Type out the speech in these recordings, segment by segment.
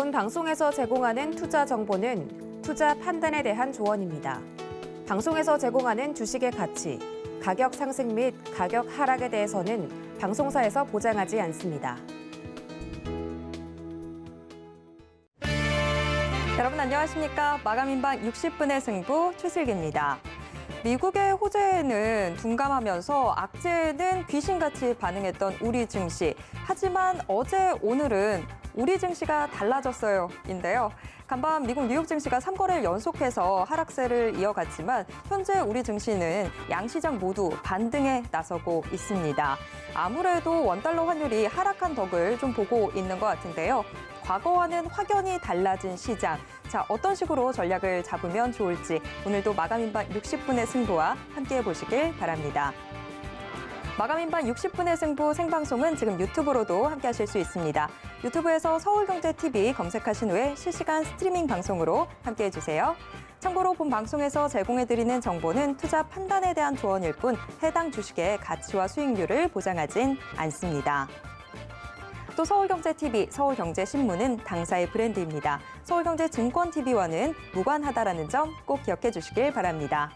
본 방송에서 제공하는 투자 정보는 투자 판단에 대한 조언입니다. 방송에서 제공하는 주식의 가치, 가격 상승 및 가격 하락에 대해서는 방송사에서 보장하지 않습니다. 여러분 안녕하십니까? 마감인방 60분의 승부 최슬기입니다. 미국의 호재에는 둔감하면서 악재에는 귀신같이 반응했던 우리 증시. 하지만 어제 오늘은 우리 증시가 달라졌어요.인데요. 간밤 미국 뉴욕 증시가 3거래일 연속해서 하락세를 이어갔지만 현재 우리 증시는 양시장 모두 반등에 나서고 있습니다. 아무래도 원달러 환율이 하락한 덕을 좀 보고 있는 것 같은데요. 과거와는 확연히 달라진 시장. 자, 어떤 식으로 전략을 잡으면 좋을지 오늘도 마감인방 60분의 승부와 함께해 보시길 바랍니다. 마감인방 60분의 승부 생방송은 지금 유튜브로도 함께하실 수 있습니다. 유튜브에서 서울경제TV 검색하신 후에 실시간 스트리밍 방송으로 함께해 주세요. 참고로 본 방송에서 제공해드리는 정보는 투자 판단에 대한 조언일 뿐 해당 주식의 가치와 수익률을 보장하진 않습니다. 또 서울경제TV, 서울경제신문은 당사의 브랜드입니다. 서울경제증권TV와는 무관하다라는 점 꼭 기억해 주시길 바랍니다.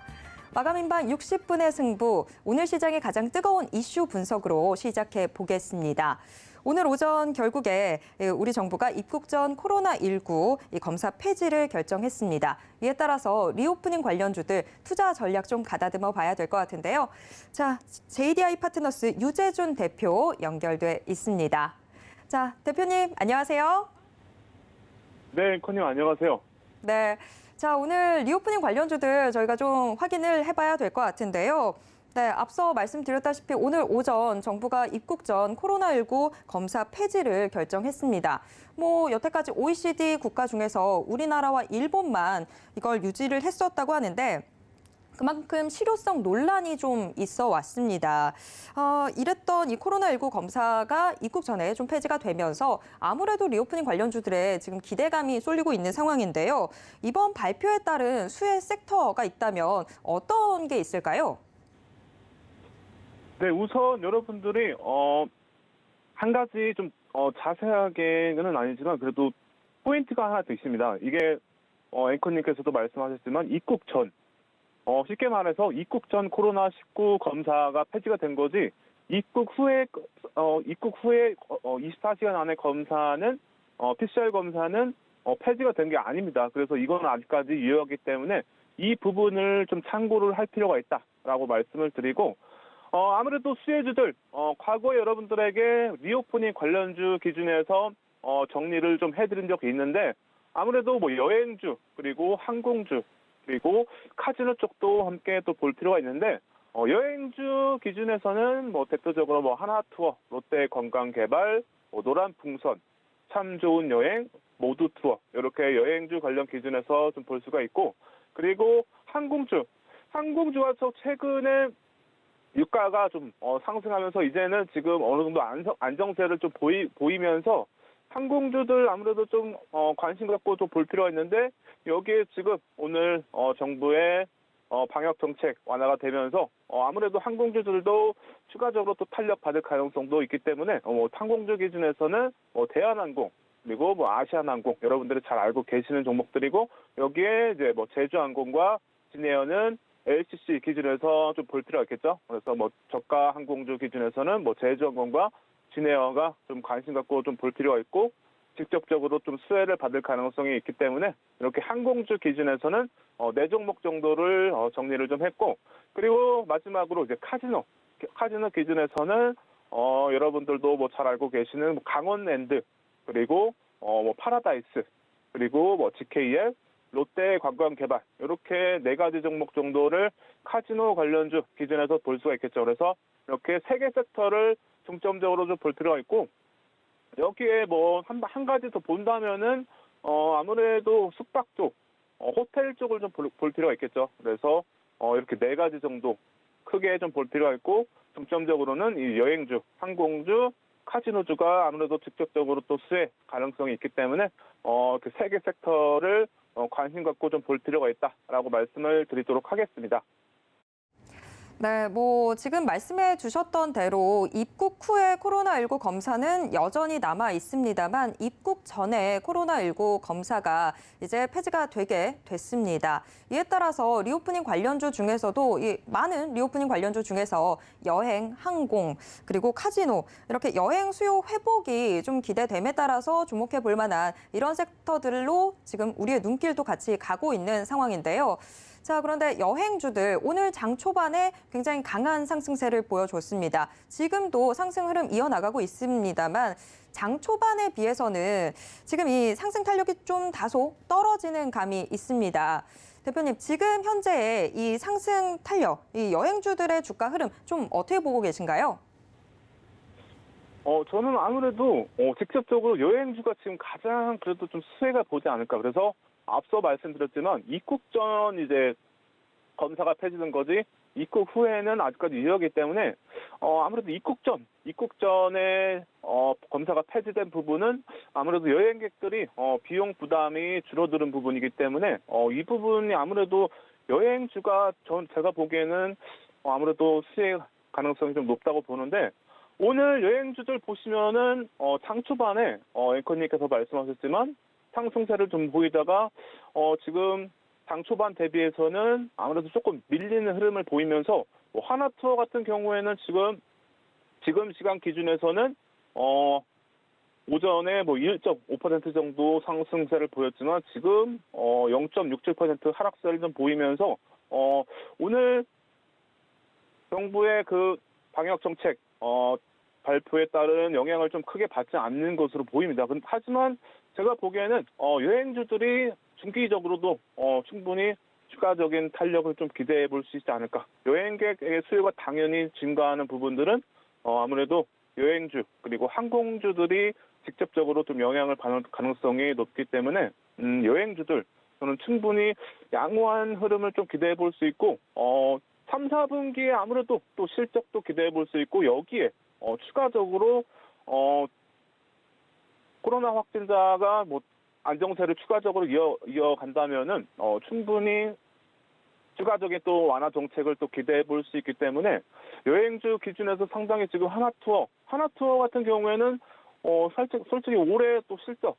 마감인방 60분의 승부, 오늘 시장의 가장 뜨거운 이슈 분석으로 시작해 보겠습니다. 오늘 오전 결국에 우리 정부가 입국 전 코로나19 검사 폐지를 결정했습니다. 이에 따라서 리오프닝 관련주들 투자 전략 좀 가다듬어 봐야 될 것 같은데요. 자, JDI 파트너스 유재준 대표 연결돼 있습니다. 자, 대표님 안녕하세요. 네, 앵커님 안녕하세요. 네. 자, 오늘 리오프닝 관련주들 저희가 좀 확인을 해봐야 될 것 같은데요. 네, 앞서 말씀드렸다시피 오늘 오전 정부가 입국 전 코로나19 검사 폐지를 결정했습니다. 여태까지 OECD 국가 중에서 우리나라와 일본만 이걸 유지를 했었다고 하는데 그만큼 실효성 논란이 좀 있어 왔습니다. 이랬던 이 코로나19 검사가 입국 전에 좀 폐지가 되면서 아무래도 리오프닝 관련주들에 지금 기대감이 쏠리고 있는 상황인데요. 이번 발표에 따른 수혜 섹터가 있다면 어떤 게 있을까요? 네, 우선 여러분들이 한 가지 좀 자세하게는 아니지만 그래도 포인트가 하나 더 있습니다. 이게 앵커님께서도 말씀하셨지만 입국 전 쉽게 말해서 입국 전 코로나19 검사가 폐지가 된 거지 입국 후에 24시간 안에 검사는 PCR 검사는 폐지가 된 게 아닙니다. 그래서 이거는 아직까지 유효하기 때문에 이 부분을 좀 참고를 할 필요가 있다라고 말씀을 드리고 아무래도 수혜주들 과거에 여러분들에게 리오프닝 관련주 기준에서 정리를 좀 해드린 적이 있는데 아무래도 여행주 그리고 항공주 그리고 카지노 쪽도 함께 또 볼 필요가 있는데 여행주 기준에서는 대표적으로 하나투어, 롯데관광개발, 노란풍선, 참 좋은 여행, 모두투어 이렇게 여행주 관련 기준에서 좀 볼 수가 있고 그리고 항공주가 최근에 유가가 좀 상승하면서 이제는 지금 어느 정도 안정세를 좀 보이면서 항공주들 아무래도 좀 관심 갖고 좀 볼 필요가 있는데 여기에 지금 오늘 정부의 방역 정책 완화가 되면서 아무래도 항공주들도 추가적으로 또 탄력 받을 가능성도 있기 때문에 항공주 기준에서는 대한항공 그리고 아시아나항공 여러분들이 잘 알고 계시는 종목들이고 여기에 이제 제주항공과 진에어는 LCC 기준에서 좀 볼 필요가 있겠죠. 그래서 저가 항공주 기준에서는 제주항공과 진에어가 좀 관심 갖고 좀 볼 필요가 있고 직접적으로 좀 수혜를 받을 가능성이 있기 때문에 이렇게 항공주 기준에서는 네 종목 정도를 정리를 좀 했고 그리고 마지막으로 이제 카지노 기준에서는 여러분들도 잘 알고 계시는 강원랜드 그리고 파라다이스 그리고 GKL 롯데관광개발 이렇게 네 가지 종목 정도를 카지노 관련주 기준에서 볼 수가 있겠죠. 그래서 이렇게 세 개 섹터를 중점적으로 좀 볼 필요가 있고 여기에 한 가지 더 본다면은 아무래도 숙박 쪽, 호텔 쪽을 좀 볼 필요가 있겠죠. 그래서 이렇게 네 가지 정도 크게 좀 볼 필요가 있고 중점적으로는 이 여행주, 항공주, 카지노주가 아무래도 직접적으로 또 수혜 가능성이 있기 때문에 그 세 개 섹터를 관심 갖고 좀 볼 필요가 있다라고 말씀을 드리도록 하겠습니다. 네, 지금 말씀해 주셨던 대로 입국 후에 코로나19 검사는 여전히 남아 있습니다만 입국 전에 코로나19 검사가 이제 폐지가 되게 됐습니다. 이에 따라서 리오프닝 관련주 중에서도 많은 리오프닝 관련주 중에서 여행, 항공, 그리고 카지노 이렇게 여행 수요 회복이 좀 기대됨에 따라서 주목해 볼 만한 이런 섹터들로 지금 우리의 눈길도 같이 가고 있는 상황인데요. 자, 그런데 여행주들 오늘 장 초반에 굉장히 강한 상승세를 보여줬습니다. 지금도 상승 흐름 이어나가고 있습니다만 장 초반에 비해서는 지금 이 상승 탄력이 좀 다소 떨어지는 감이 있습니다. 대표님, 지금 현재의 이 상승 탄력, 이 여행주들의 주가 흐름 좀 어떻게 보고 계신가요? 저는 아무래도 직접적으로 여행주가 지금 가장 그래도 좀 수혜가 보지 않을까. 그래서 앞서 말씀드렸지만 입국 전 이제 검사가 폐지된 거지 입국 후에는 아직까지 유효하기 때문에 아무래도 입국 전에 검사가 폐지된 부분은 아무래도 여행객들이 비용 부담이 줄어드는 부분이기 때문에 이 부분이 아무래도 여행주가 제가 보기에는 아무래도 수혜 가능성이 좀 높다고 보는데 오늘 여행주들 보시면은 장 초반에 앵커님께서 말씀하셨지만 상승세를 좀 보이다가 지금 장 초반 대비해서는 아무래도 조금 밀리는 흐름을 보이면서 하나투어 같은 경우에는 지금 시간 기준에서는 오전에 1.5% 정도 상승세를 보였지만 지금 0.67% 하락세를 좀 보이면서 오늘 정부의 그 방역 정책 발표에 따른 영향을 좀 크게 받지 않는 것으로 보입니다. 하지만 제가 보기에는 여행주들이 중기적으로도 충분히 추가적인 탄력을 좀 기대해 볼 수 있지 않을까. 여행객의 수요가 당연히 증가하는 부분들은 아무래도 여행주 그리고 항공주들이 직접적으로 좀 영향을 받는 가능성이 높기 때문에 여행주들 저는 충분히 양호한 흐름을 좀 기대해 볼 수 있고 3, 4분기에 아무래도 또 실적도 기대해 볼 수 있고 여기에 추가적으로 코로나 확진자가 안정세를 추가적으로 이어간다면은 충분히 추가적인 또 완화 정책을 또 기대해 볼 수 있기 때문에 여행주 기준에서 상당히 지금 하나투어 같은 경우에는 솔직히 올해 또 실적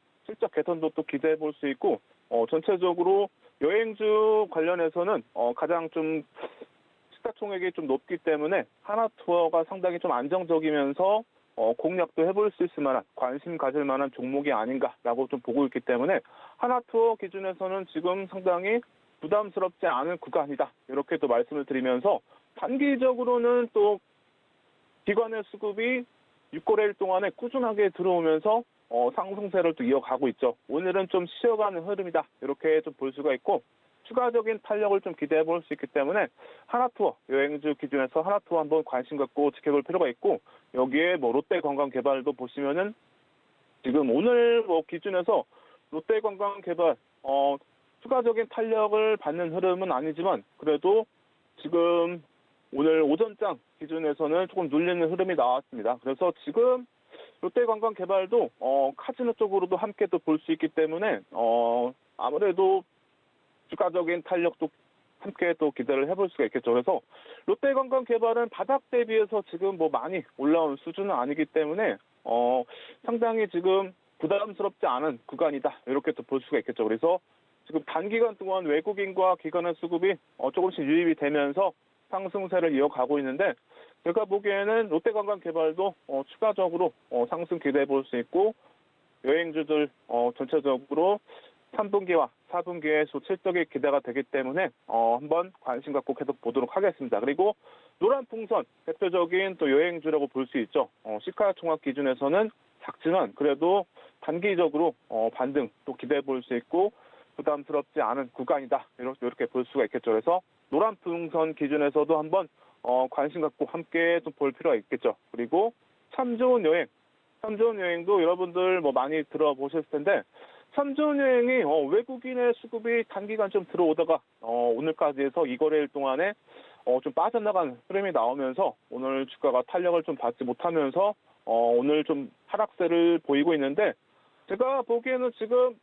개선도 또 기대해 볼 수 있고 전체적으로 여행주 관련해서는 가장 좀 시가총액이 좀 높기 때문에 하나투어가 상당히 좀 안정적이면서 공략도 해볼 수 있을 만한 관심 가질 만한 종목이 아닌가라고 좀 보고 있기 때문에 하나투어 기준에서는 지금 상당히 부담스럽지 않은 구간이다. 이렇게 또 말씀을 드리면서 단기적으로는 또 기관의 수급이 6거래일 동안에 꾸준하게 들어오면서 상승세를 또 이어가고 있죠. 오늘은 좀 쉬어가는 흐름이다. 이렇게 좀 볼 수가 있고 추가적인 탄력을 좀 기대해 볼 수 있기 때문에 하나투어 여행주 기준에서 하나투어 한번 관심 갖고 지켜볼 필요가 있고 여기에 롯데관광개발도 보시면은 지금 오늘 기준에서 롯데관광개발 추가적인 탄력을 받는 흐름은 아니지만 그래도 지금 오늘 오전장 기준에서는 조금 눌리는 흐름이 나왔습니다. 그래서 지금 롯데관광개발도 카지노 쪽으로도 함께 또 볼 수 있기 때문에 아무래도 추가적인 탄력도 함께 또 기대를 해볼 수가 있겠죠. 그래서 롯데관광개발은 바닥 대비해서 지금 많이 올라온 수준은 아니기 때문에 상당히 지금 부담스럽지 않은 구간이다. 이렇게 또 볼 수가 있겠죠. 그래서 지금 단기간 동안 외국인과 기관의 수급이 조금씩 유입이 되면서 상승세를 이어가고 있는데 제가 보기에는 롯데관광개발도 추가적으로 상승 기대해 볼 수 있고 여행주들 전체적으로 3분기와 4분기에 실적이 기대가 되기 때문에 한번 관심 갖고 계속 보도록 하겠습니다. 그리고 노란풍선 대표적인 또 여행주라고 볼 수 있죠. 시가총액 기준에서는 작지만 그래도 단기적으로 반등 또 기대해 볼 수 있고 부담스럽지 않은 구간이다. 이렇게 볼 수가 있겠죠. 그래서 노란풍선 기준에서도 한번 관심 갖고 함께 좀 볼 필요가 있겠죠. 그리고 참 좋은 여행도 여러분들 많이 들어보셨을 텐데 참 좋은 여행이 외국인의 수급이 단기간 좀 들어오다가 오늘까지 해서 2거래일 동안에 좀 빠져나간 흐름이 나오면서 오늘 주가가 탄력을 좀 받지 못하면서 오늘 좀 하락세를 보이고 있는데 제가 보기에는 지금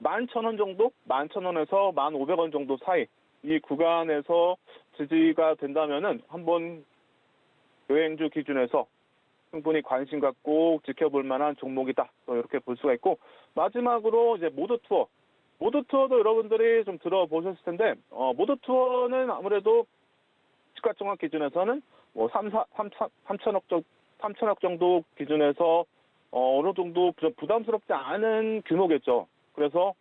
11,000원 정도? 11,000원에서 1,500원 정도 사이 이 구간에서 지지가 된다면은 한번 여행주 기준에서 충분히 관심 갖고 지켜볼 만한 종목이다. 또 이렇게 볼 수가 있고, 마지막으로 이제 모드 투어. 모드 투어도 여러분들이 좀 들어보셨을 텐데, 모드 투어는 아무래도 시가총액 기준에서는 뭐 3천억 정도 기준에서 어느 정도 좀 부담스럽지 않은 규모겠죠. 그래서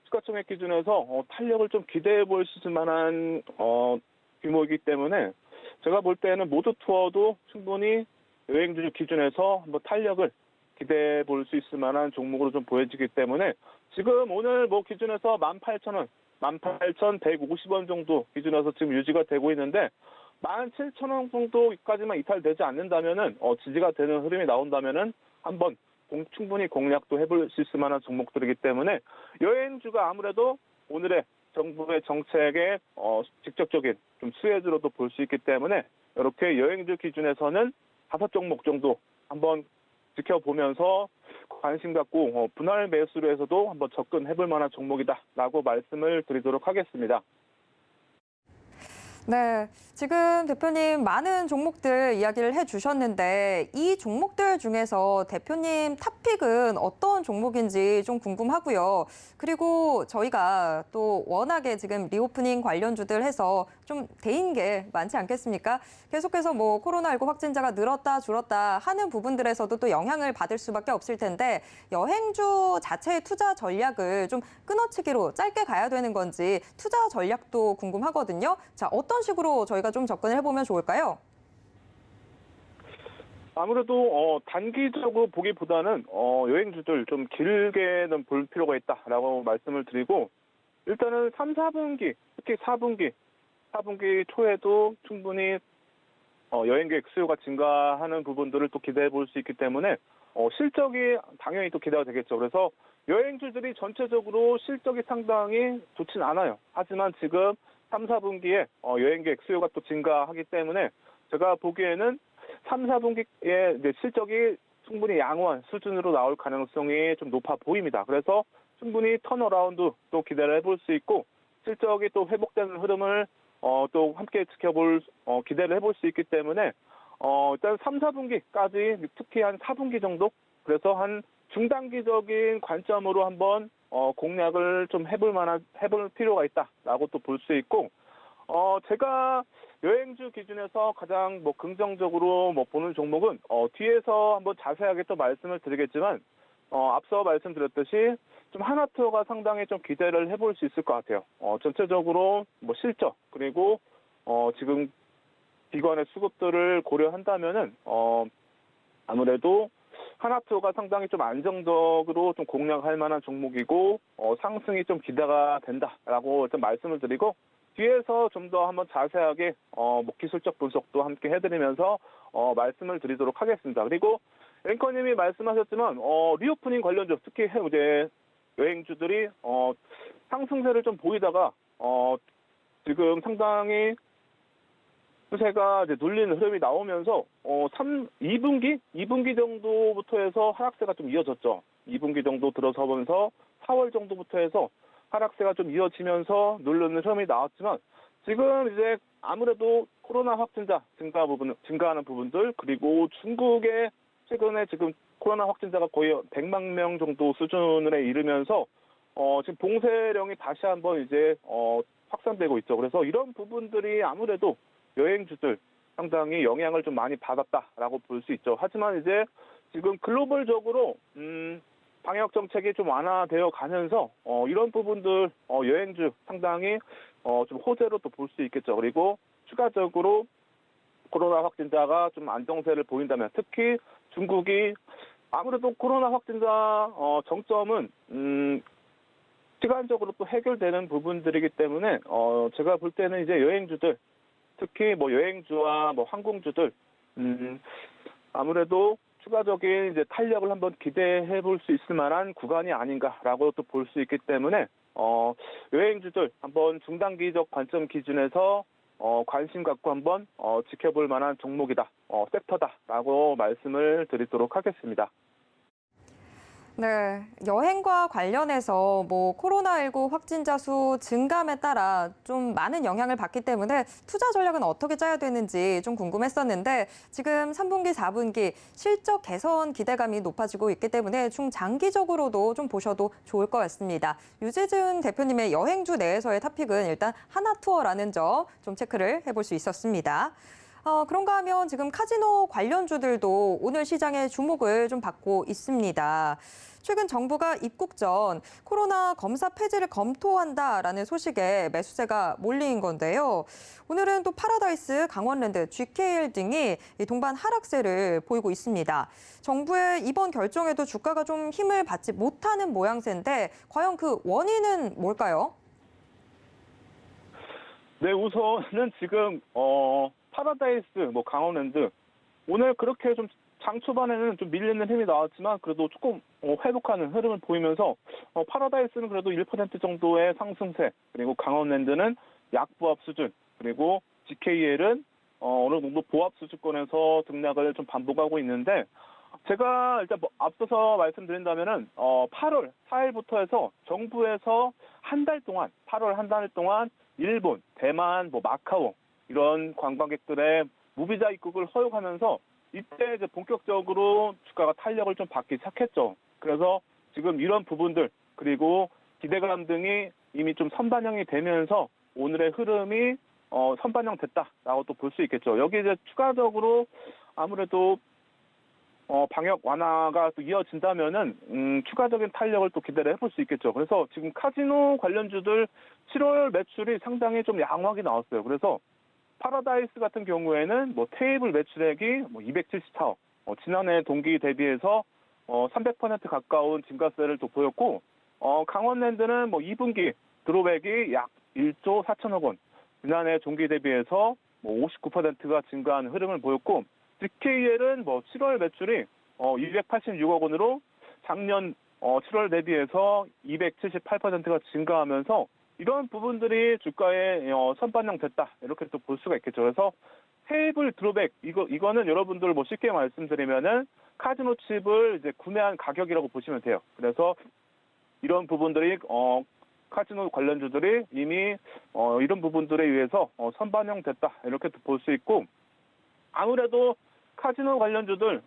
시가총액 기준에서 탄력을 좀 기대해 볼 수 있을 만한 규모이기 때문에 제가 볼 때는 모드 투어도 충분히 여행주 기준에서 한번 탄력을 기대해 볼 수 있을 만한 종목으로 좀 보여지기 때문에 지금 오늘 뭐 기준에서 18,000원, 18,150원 정도 기준에서 지금 유지가 되고 있는데 17,000원 정도까지만 이탈되지 않는다면은 지지가 되는 흐름이 나온다면은 한번 충분히 공략도 해볼 수 있을 만한 종목들이기 때문에 여행주가 아무래도 오늘의 정부의 정책의 직접적인 좀 수혜주로도 볼 수 있기 때문에 이렇게 여행주 기준에서는 5종목 정도 한번 지켜보면서 관심 갖고 분할 매수로 해서도 한번 접근해볼 만한 종목이다라고 말씀을 드리도록 하겠습니다. 네, 지금 대표님 많은 종목들 이야기를 해주셨는데 이 종목들 중에서 대표님 탑픽은 어떤 종목인지 좀 궁금하고요. 그리고 저희가 또 워낙에 지금 리오프닝 관련주들 해서 좀 데인 게 많지 않겠습니까? 계속해서 뭐 코로나19 확진자가 늘었다 줄었다 하는 부분들에서도 또 영향을 받을 수밖에 없을 텐데 여행주 자체의 투자 전략을 좀 끊어치기로 짧게 가야 되는 건지 투자 전략도 궁금하거든요. 자, 어떤 식으로 저희가 좀 접근을 해보면 좋을까요? 아무래도 단기적으로 보기보다는 여행주들 좀 길게는 볼 필요가 있다라고 말씀을 드리고 일단은 3, 4분기, 특히 4분기 초에도 충분히 여행객 수요가 증가하는 부분들을 또 기대해 볼 수 있기 때문에 실적이 당연히 또 기대가 되겠죠. 그래서 여행주들이 전체적으로 실적이 상당히 좋진 않아요. 하지만 지금 3, 4분기에 여행객 수요가 또 증가하기 때문에 제가 보기에는 3, 4분기에 이제 실적이 충분히 양호한 수준으로 나올 가능성이 좀 높아 보입니다. 그래서 충분히 턴어라운드 또 기대를 해볼 수 있고 실적이 또 회복되는 흐름을 또 함께 기대를 해볼 수 있기 때문에 일단 3, 4분기까지 특히 한 4분기 정도 그래서 한 중단기적인 관점으로 한번 공략을 좀 해볼 필요가 있다라고 또 볼 수 있고 제가 여행주 기준에서 가장 뭐 긍정적으로 뭐 보는 종목은 뒤에서 한번 자세하게 또 말씀을 드리겠지만 앞서 말씀드렸듯이 좀 하나투어가 상당히 좀 기대를 해볼 수 있을 것 같아요. 전체적으로 뭐 실적 그리고 지금 기관의 수급들을 고려한다면은 아무래도 하나투어가 상당히 좀 안정적으로 좀 공략할 만한 종목이고 상승이 좀 기대가 된다라고 좀 말씀을 드리고 뒤에서 좀 더 한번 자세하게 뭐 기술적 분석도 함께 해드리면서 말씀을 드리도록 하겠습니다. 그리고 앵커님이 말씀하셨지만 리오프닝 관련주 특히 이제 여행주들이 상승세를 좀 보이다가 지금 상당히 추세가 이제 눌리는 흐름이 나오면서 2분기 정도부터 해서 하락세가 좀 이어졌죠. 2분기 정도 들어서면서 4월 정도부터 해서 하락세가 좀 이어지면서 누르는 흐름이 나왔지만 지금 이제 아무래도 코로나 확진자 증가하는 부분들 그리고 중국의 최근에 지금 코로나 확진자가 거의 100만 명 정도 수준에 이르면서 지금 봉쇄령이 다시 한번 이제 확산되고 있죠. 그래서 이런 부분들이 아무래도 여행주들 상당히 영향을 좀 많이 받았다라고 볼 수 있죠. 하지만 이제 지금 글로벌적으로 방역 정책이 좀 완화되어 가면서 이런 부분들 여행주 상당히 좀 호재로 또 볼 수 있겠죠. 그리고 추가적으로 코로나 확진자가 좀 안정세를 보인다면 특히 중국이 아무래도 코로나 확진자 정점은 시간적으로 또 해결되는 부분들이기 때문에 제가 볼 때는 이제 여행주들 특히 뭐 여행주와 뭐 항공주들 아무래도 추가적인 이제 탄력을 한번 기대해 볼 수 있을 만한 구간이 아닌가라고 또 볼 수 있기 때문에 여행주들 한번 중단기적 관점 기준에서 관심 갖고 한번 지켜볼 만한 종목이다, 섹터다라고 말씀을 드리도록 하겠습니다. 네, 여행과 관련해서 코로나19 확진자 수 증감에 따라 좀 많은 영향을 받기 때문에 투자 전략은 어떻게 짜야 되는지 좀 궁금했었는데 지금 3분기, 4분기 실적 개선 기대감이 높아지고 있기 때문에 중장기적으로도 좀 보셔도 좋을 것 같습니다. 유재준 대표님의 여행주 내에서의 탑픽은 일단 하나투어라는 점 좀 체크를 해볼 수 있었습니다. 그런가 하면 지금 카지노 관련주들도 오늘 시장의 주목을 좀 받고 있습니다. 최근 정부가 입국 전 코로나 검사 폐지를 검토한다라는 소식에 매수세가 몰린 건데요. 오늘은 또 파라다이스, 강원랜드, GKL 등이 이 동반 하락세를 보이고 있습니다. 정부의 이번 결정에도 주가가 좀 힘을 받지 못하는 모양새인데 과연 그 원인은 뭘까요? 네, 우선은 지금 파라다이스, 강원랜드 오늘 그렇게 좀 장 초반에는 좀 밀리는 힘이 나왔지만 그래도 조금 회복하는 흐름을 보이면서 파라다이스는 그래도 1% 정도의 상승세, 그리고 강원랜드는 약보합 수준, 그리고 GKL은 어느 정도 보합 수준권에서 등락을 좀 반복하고 있는데, 제가 일단 앞서서 말씀드린다면은 8월 4일부터 해서 정부에서 한 달 동안, 8월 한 달 동안 일본, 대만, 마카오 이런 관광객들의 무비자 입국을 허용하면서 이때 이제 본격적으로 주가가 탄력을 좀 받기 시작했죠. 그래서 지금 이런 부분들, 그리고 기대감 등이 이미 좀 선반영이 되면서 오늘의 흐름이 선반영 됐다라고 또 볼 수 있겠죠. 여기 이제 추가적으로 아무래도 방역 완화가 또 이어진다면은 추가적인 탄력을 또 기대를 해볼 수 있겠죠. 그래서 지금 카지노 관련주들 7월 매출이 상당히 좀 양호하게 나왔어요. 그래서 파라다이스 같은 경우에는 테이블 매출액이 274억, 지난해 동기 대비해서 300% 가까운 증가세를 또 보였고, 강원랜드는 2분기 드롭액이 약 1조 4천억 원, 지난해 동기 대비해서 59%가 증가한 흐름을 보였고, GKL은 7월 매출이 286억 원으로 작년 7월 대비해서 278%가 증가하면서 이런 부분들이 주가에 선반영됐다, 이렇게 또 볼 수가 있겠죠. 그래서 테이블 드롭백, 이거는 여러분들 쉽게 말씀드리면은 카지노 칩을 이제 구매한 가격이라고 보시면 돼요. 그래서 이런 부분들이 카지노 관련주들이 이미 이런 부분들에 의해서 선반영됐다, 이렇게 또 볼 수 있고, 아무래도 카지노 관련주들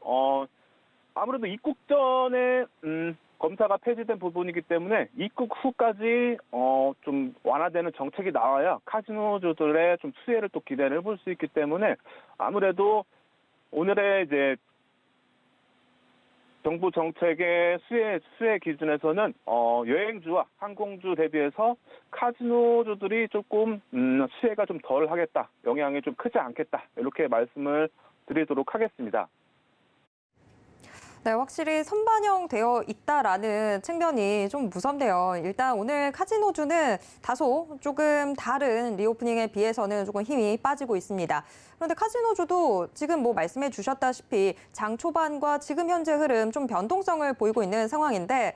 아무래도 입국 전에 검사가 폐지된 부분이기 때문에 입국 후까지 좀 완화되는 정책이 나와야 카지노주들의 좀 수혜를 또 기대를 해볼 수 있기 때문에 아무래도 오늘의 이제 정부 정책의 수혜 기준에서는 여행주와 항공주 대비해서 카지노주들이 조금 수혜가 좀 덜 하겠다, 영향이 좀 크지 않겠다, 이렇게 말씀을 드리도록 하겠습니다. 네, 확실히 선반영되어 있다라는 측면이 좀 무섭네요. 일단 오늘 카지노주는 다소 조금 다른 리오프닝에 비해서는 조금 힘이 빠지고 있습니다. 그런데 카지노주도 지금 말씀해 주셨다시피 장 초반과 지금 현재 흐름 좀 변동성을 보이고 있는 상황인데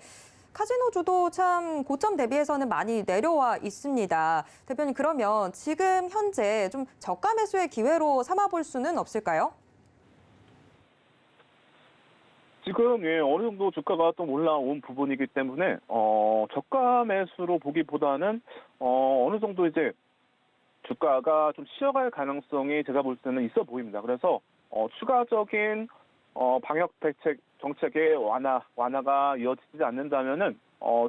카지노주도 참 고점 대비해서는 많이 내려와 있습니다. 대표님, 그러면 지금 현재 좀 저가 매수의 기회로 삼아볼 수는 없을까요? 지금 어느 정도 주가가 좀 올라온 부분이기 때문에 저가 매수로 보기보다는 어느 정도 이제 주가가 좀 쉬어갈 가능성이 제가 볼 때는 있어 보입니다. 그래서 추가적인 방역 대책 정책의 완화가 이어지지 않는다면은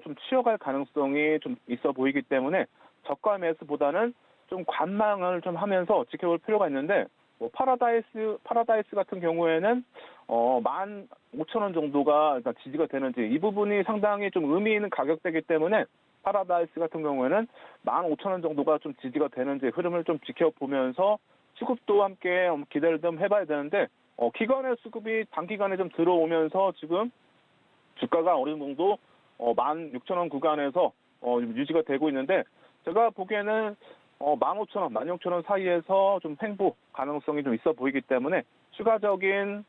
좀 쉬어갈 가능성이 좀 있어 보이기 때문에 저가 매수보다는 좀 관망을 좀 하면서 지켜볼 필요가 있는데, 파라다이스 같은 경우에는 15,000원 정도가 일단 지지가 되는지, 이 부분이 상당히 좀 의미 있는 가격대이기 때문에 파라다이스 같은 경우에는 15,000원 정도가 좀 지지가 되는지 흐름을 좀 지켜보면서 수급도 함께 기대를 좀 해봐야 되는데, 기관의 수급이 단기간에 좀 들어오면서 지금 주가가 어느 정도 16,000원 구간에서 유지가 되고 있는데, 제가 보기에는 15,000원, 16,000원 사이에서 좀 횡보 가능성이 좀 있어 보이기 때문에 추가적인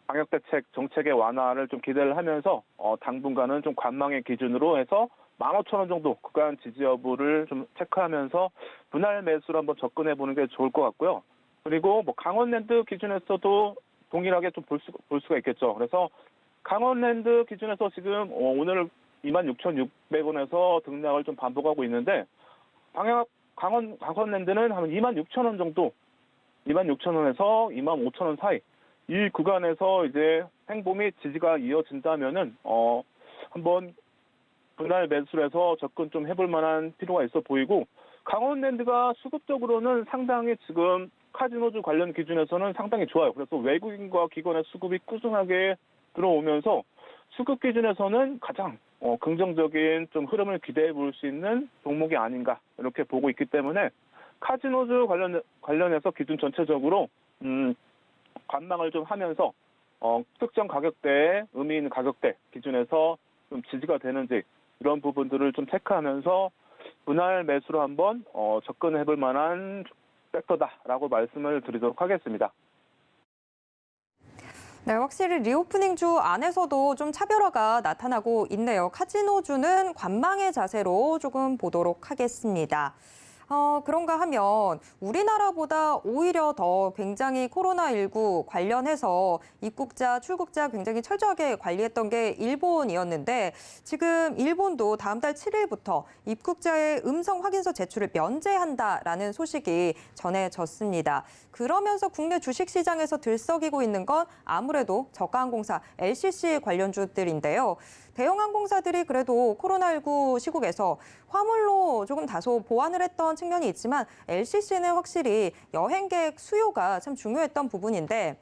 방역대책 정책의 완화를 좀 기대를 하면서 당분간은 좀 관망의 기준으로 해서 15,000원 정도 구간 지지 여부를 좀 체크하면서 분할 매수로 한번 접근해 보는 게 좋을 것 같고요. 그리고 강원랜드 기준에서도 동일하게 좀 볼 수가 있겠죠. 그래서 강원랜드 기준에서 지금 오늘 26,600원에서 등락을 좀 반복하고 있는데 강원랜드는 한 26,000원 정도, 26,000원에서 25,000원 사이 이 구간에서 이제 행보 및 지지가 이어진다면은 한번 분할 매수를 해서 접근 좀 해볼 만한 필요가 있어 보이고, 강원랜드가 수급적으로는 상당히 지금 카지노주 관련 기준에서는 상당히 좋아요. 그래서 외국인과 기관의 수급이 꾸준하게 들어오면서 수급 기준에서는 가장 긍정적인 좀 흐름을 기대해 볼 수 있는 종목이 아닌가 이렇게 보고 있기 때문에 카지노주 관련해서 기준 전체적으로 관망을 좀 하면서 특정 가격대에 의미 있는 가격대 기준에서 좀 지지가 되는지 이런 부분들을 좀 체크하면서 분할 매수로 한번 접근해 볼 만한 섹터다라고 말씀을 드리도록 하겠습니다. 네, 확실히 리오프닝 주 안에서도 좀 차별화가 나타나고 있네요. 카지노주는 관망의 자세로 조금 보도록 하겠습니다. 그런가 하면 우리나라보다 오히려 더 굉장히 코로나19 관련해서 입국자, 출국자 굉장히 철저하게 관리했던 게 일본이었는데 지금 일본도 다음 달 7일부터 입국자의 음성 확인서 제출을 면제한다라는 소식이 전해졌습니다. 그러면서 국내 주식시장에서 들썩이고 있는 건 아무래도 저가항공사 LCC 관련주들인데요. 대형 항공사들이 그래도 코로나19 시국에서 화물로 조금 다소 보완을 했던 측면이 있지만 LCC는 확실히 여행객 수요가 참 중요했던 부분인데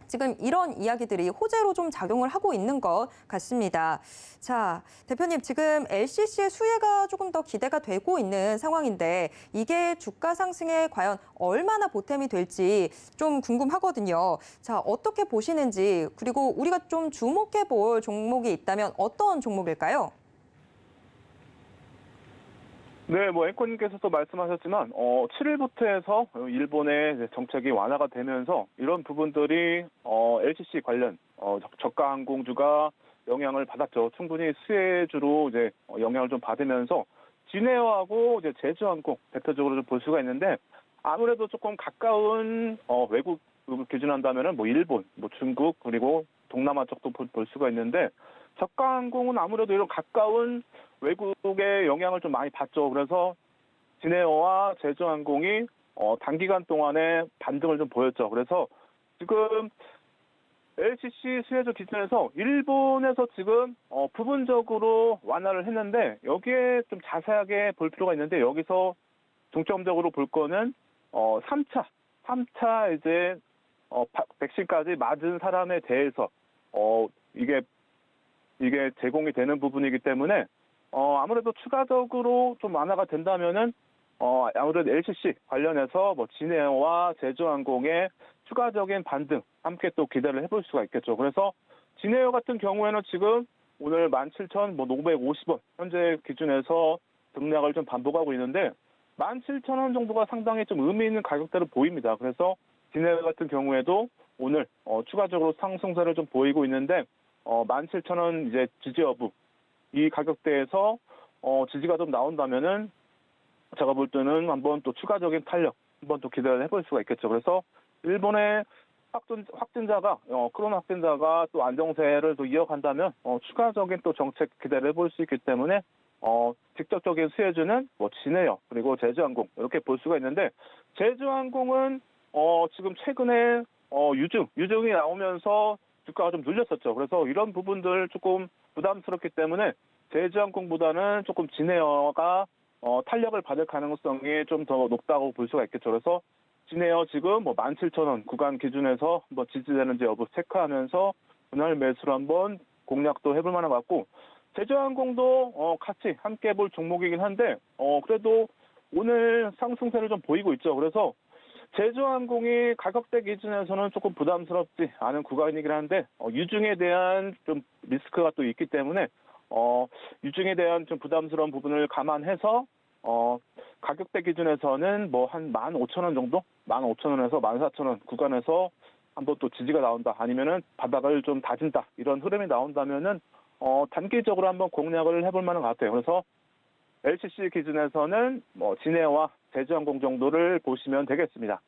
지금 이런 이야기들이 호재로 좀 작용을 하고 있는 것 같습니다. 자, 대표님, 지금 LCC의 수혜가 조금 더 기대가 되고 있는 상황인데 이게 주가 상승에 과연 얼마나 보탬이 될지 좀 궁금하거든요. 자, 어떻게 보시는지, 그리고 우리가 좀 주목해 볼 종목이 있다면 어떤 종목일까요? 네, 앵커님께서도 말씀하셨지만 7일부터 해서 일본의 정책이 완화가 되면서 이런 부분들이 LCC 관련 저가 항공주가 영향을 받았죠. 충분히 수혜주로 이제 영향을 좀 받으면서 진에어하고 이제 제주항공 대표적으로 좀 볼 수가 있는데, 아무래도 조금 가까운 외국 기준한다면은 일본, 중국 그리고 동남아 쪽도 볼 수가 있는데, 저가 항공은 아무래도 이런 가까운 외국의 영향을 좀 많이 받죠. 그래서 진에어와 제주항공이 단기간 동안에 반등을 좀 보였죠. 그래서 지금 LCC 수혜주 기준에서 일본에서 지금 부분적으로 완화를 했는데, 여기에 좀 자세하게 볼 필요가 있는데, 여기서 중점적으로 볼 거는 3차 이제 백신까지 맞은 사람에 대해서 이게 제공이 되는 부분이기 때문에 아무래도 추가적으로 좀 완화가 된다면은 아무래도 LCC 관련해서 진에어와 제주항공의 추가적인 반등 함께 또 기대를 해볼 수가 있겠죠. 그래서 진에어 같은 경우에는 지금 오늘 17,550원 현재 기준에서 등락을 좀 반복하고 있는데 17,000원 정도가 상당히 좀 의미 있는 가격대로 보입니다. 그래서 진에어 같은 경우에도 오늘 추가적으로 상승세를 좀 보이고 있는데 17,000원 이제 지지 여부 이 가격대에서 지지가 좀 나온다면은 제가 볼 때는 한번 또 추가적인 탄력 한번 또 기대를 해볼 수가 있겠죠. 그래서 일본의 확진자가 코로나 확진자가 또 안정세를 또 이어간다면 추가적인 또 정책 기대를 해볼 수 있기 때문에 직접적인 수혜주는 진에어 그리고 제주항공 이렇게 볼 수가 있는데, 제주항공은 지금 최근에 유증이 나오면서 주가가 좀 눌렸었죠. 그래서 이런 부분들 조금 부담스럽기 때문에 제주항공보다는 조금 진에어가 탄력을 받을 가능성이 좀 더 높다고 볼 수가 있겠죠. 그래서 진에어 지금 17,000원 구간 기준에서 한번 지지되는지 여부 체크하면서 분할 매수로 한번 공략도 해볼 만한 것 같고, 제주항공도 같이 함께 볼 종목이긴 한데 그래도 오늘 상승세를 좀 보이고 있죠. 그래서 제주항공이 가격대 기준에서는 조금 부담스럽지 않은 구간이긴 한데 유증에 대한 좀 리스크가 또 있기 때문에 유증에 대한 좀 부담스러운 부분을 감안해서 가격대 기준에서는 한 15,000원 정도? 15,000원에서 14,000원 구간에서 한번 또 지지가 나온다. 아니면은 바닥을 좀 다진다. 이런 흐름이 나온다면은 단기적으로 한번 공략을 해볼 만한 것 같아요. 그래서 LCC 기준에서는 진에어와 제주항공 정도를 보시면 되겠습니다.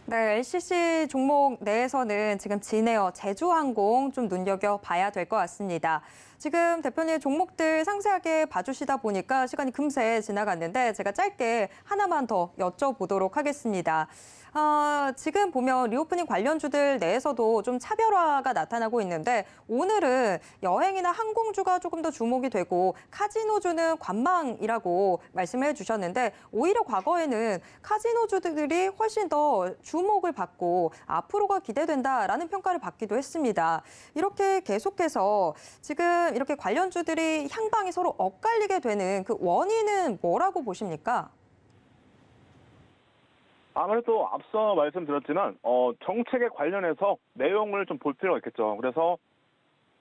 네, LCC 종목 내에서는 지금 진에어, 제주항공 좀 눈여겨봐야 될 것 같습니다. 지금 대표님 종목들 상세하게 봐주시다 보니까 시간이 금세 지나갔는데 제가 짧게 하나만 더 여쭤보도록 하겠습니다. 지금 보면 리오프닝 관련주들 내에서도 좀 차별화가 나타나고 있는데 오늘은 여행이나 항공주가 조금 더 주목이 되고 카지노주는 관망이라고 말씀해 주셨는데 오히려 과거에는 카지노주들이 훨씬 더 주목을 받고 앞으로가 기대된다라는 평가를 받기도 했습니다. 이렇게 계속해서 지금 이렇게 관련주들이 향방이 서로 엇갈리게 되는 그 원인은 뭐라고 보십니까? 아무래도 앞서 말씀드렸지만 정책에 관련해서 내용을 좀 볼 필요가 있겠죠. 그래서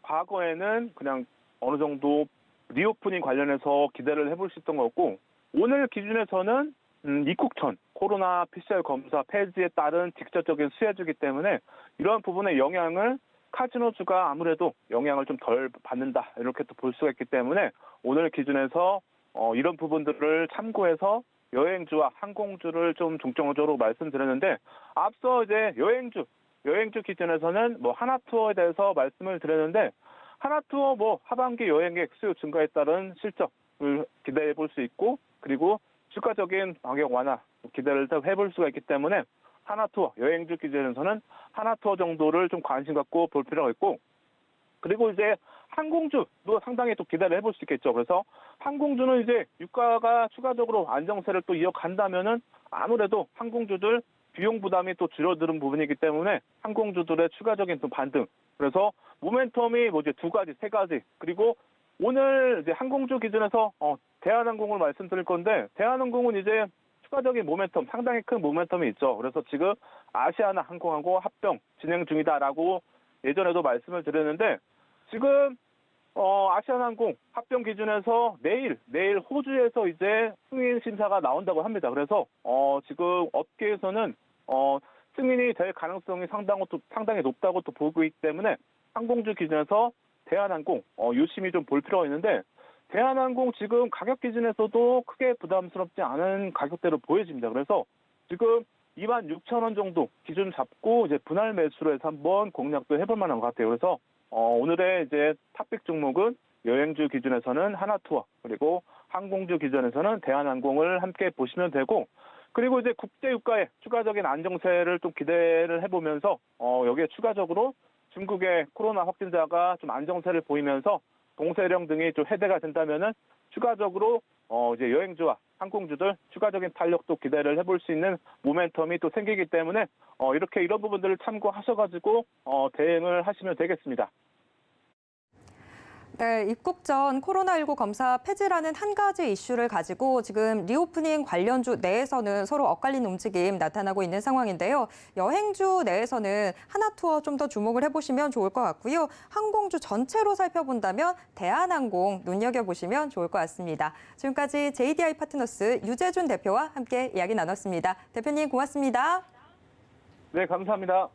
과거에는 그냥 어느 정도 리오프닝 관련해서 기대를 해볼 수 있던 거고 오늘 기준에서는 입국 전 코로나 PCR 검사 폐지에 따른 직접적인 수혜주기 때문에 이러한 부분의 영향을 카지노주가 아무래도 영향을 좀 덜 받는다 이렇게 또 볼 수가 있기 때문에 오늘 기준에서 이런 부분들을 참고해서 여행주와 항공주를 좀 중점적으로 말씀드렸는데 앞서 이제 여행주 기준에서는 뭐 하나투어에 대해서 말씀을 드렸는데 하나투어 뭐 하반기 여행객 수요 증가에 따른 실적을 기대해 볼 수 있고 그리고 추가적인 방역 완화 기대를 해볼 수가 있기 때문에 하나투어 여행주 기준에서는 하나투어 정도를 좀 관심 갖고 볼 필요가 있고 그리고 이제 항공주도 상당히 또 기대를 해볼 수 있겠죠. 그래서 항공주는 이제 유가가 추가적으로 안정세를 또 이어간다면은 아무래도 항공주들 비용 부담이 또 줄어드는 부분이기 때문에 항공주들의 추가적인 또 반등. 그래서 모멘텀이 뭐 이제 두 가지, 세 가지. 그리고 오늘 이제 항공주 기준에서 대한항공을 말씀드릴 건데 대한항공은 이제 추가적인 모멘텀, 상당히 큰 모멘텀이 있죠. 그래서 지금 아시아나 항공하고 합병 진행 중이다라고 예전에도 말씀을 드렸는데 지금 아시아나항공 합병 기준에서 내일 호주에서 이제 승인 심사가 나온다고 합니다. 그래서 지금 업계에서는 승인이 될 가능성이 상당히 높다고 또 보고 있기 때문에 항공주 기준에서 대한항공 유심히 좀 볼 필요가 있는데 대한항공 지금 가격 기준에서도 크게 부담스럽지 않은 가격대로 보여집니다. 그래서 지금 26,000원 정도 기준 잡고 이제 분할 매수로 해서 한번 공략도 해볼 만한 것 같아요. 그래서 오늘의 이제 탑픽 종목은 여행주 기준에서는 하나투어 그리고 항공주 기준에서는 대한항공을 함께 보시면 되고 그리고 이제 국제 유가의 추가적인 안정세를 좀 기대를 해보면서 여기에 추가적으로 중국의 코로나 확진자가 좀 안정세를 보이면서 동세령 등이 좀 해대가 된다면은 추가적으로 이제 여행주와 항공주들 추가적인 탄력도 기대를 해볼 수 있는 모멘텀이 또 생기기 때문에 이렇게 이런 부분들을 참고하셔가지고 대응을 하시면 되겠습니다. 네, 입국 전 코로나19 검사 폐지라는 한 가지 이슈를 가지고 지금 리오프닝 관련주 내에서는 서로 엇갈린 움직임 나타나고 있는 상황인데요. 여행주 내에서는 하나투어 좀 더 주목을 해보시면 좋을 것 같고요. 항공주 전체로 살펴본다면 대한항공 눈여겨보시면 좋을 것 같습니다. 지금까지 JDI 파트너스 유재준 대표와 함께 이야기 나눴습니다. 대표님 고맙습니다. 네, 감사합니다.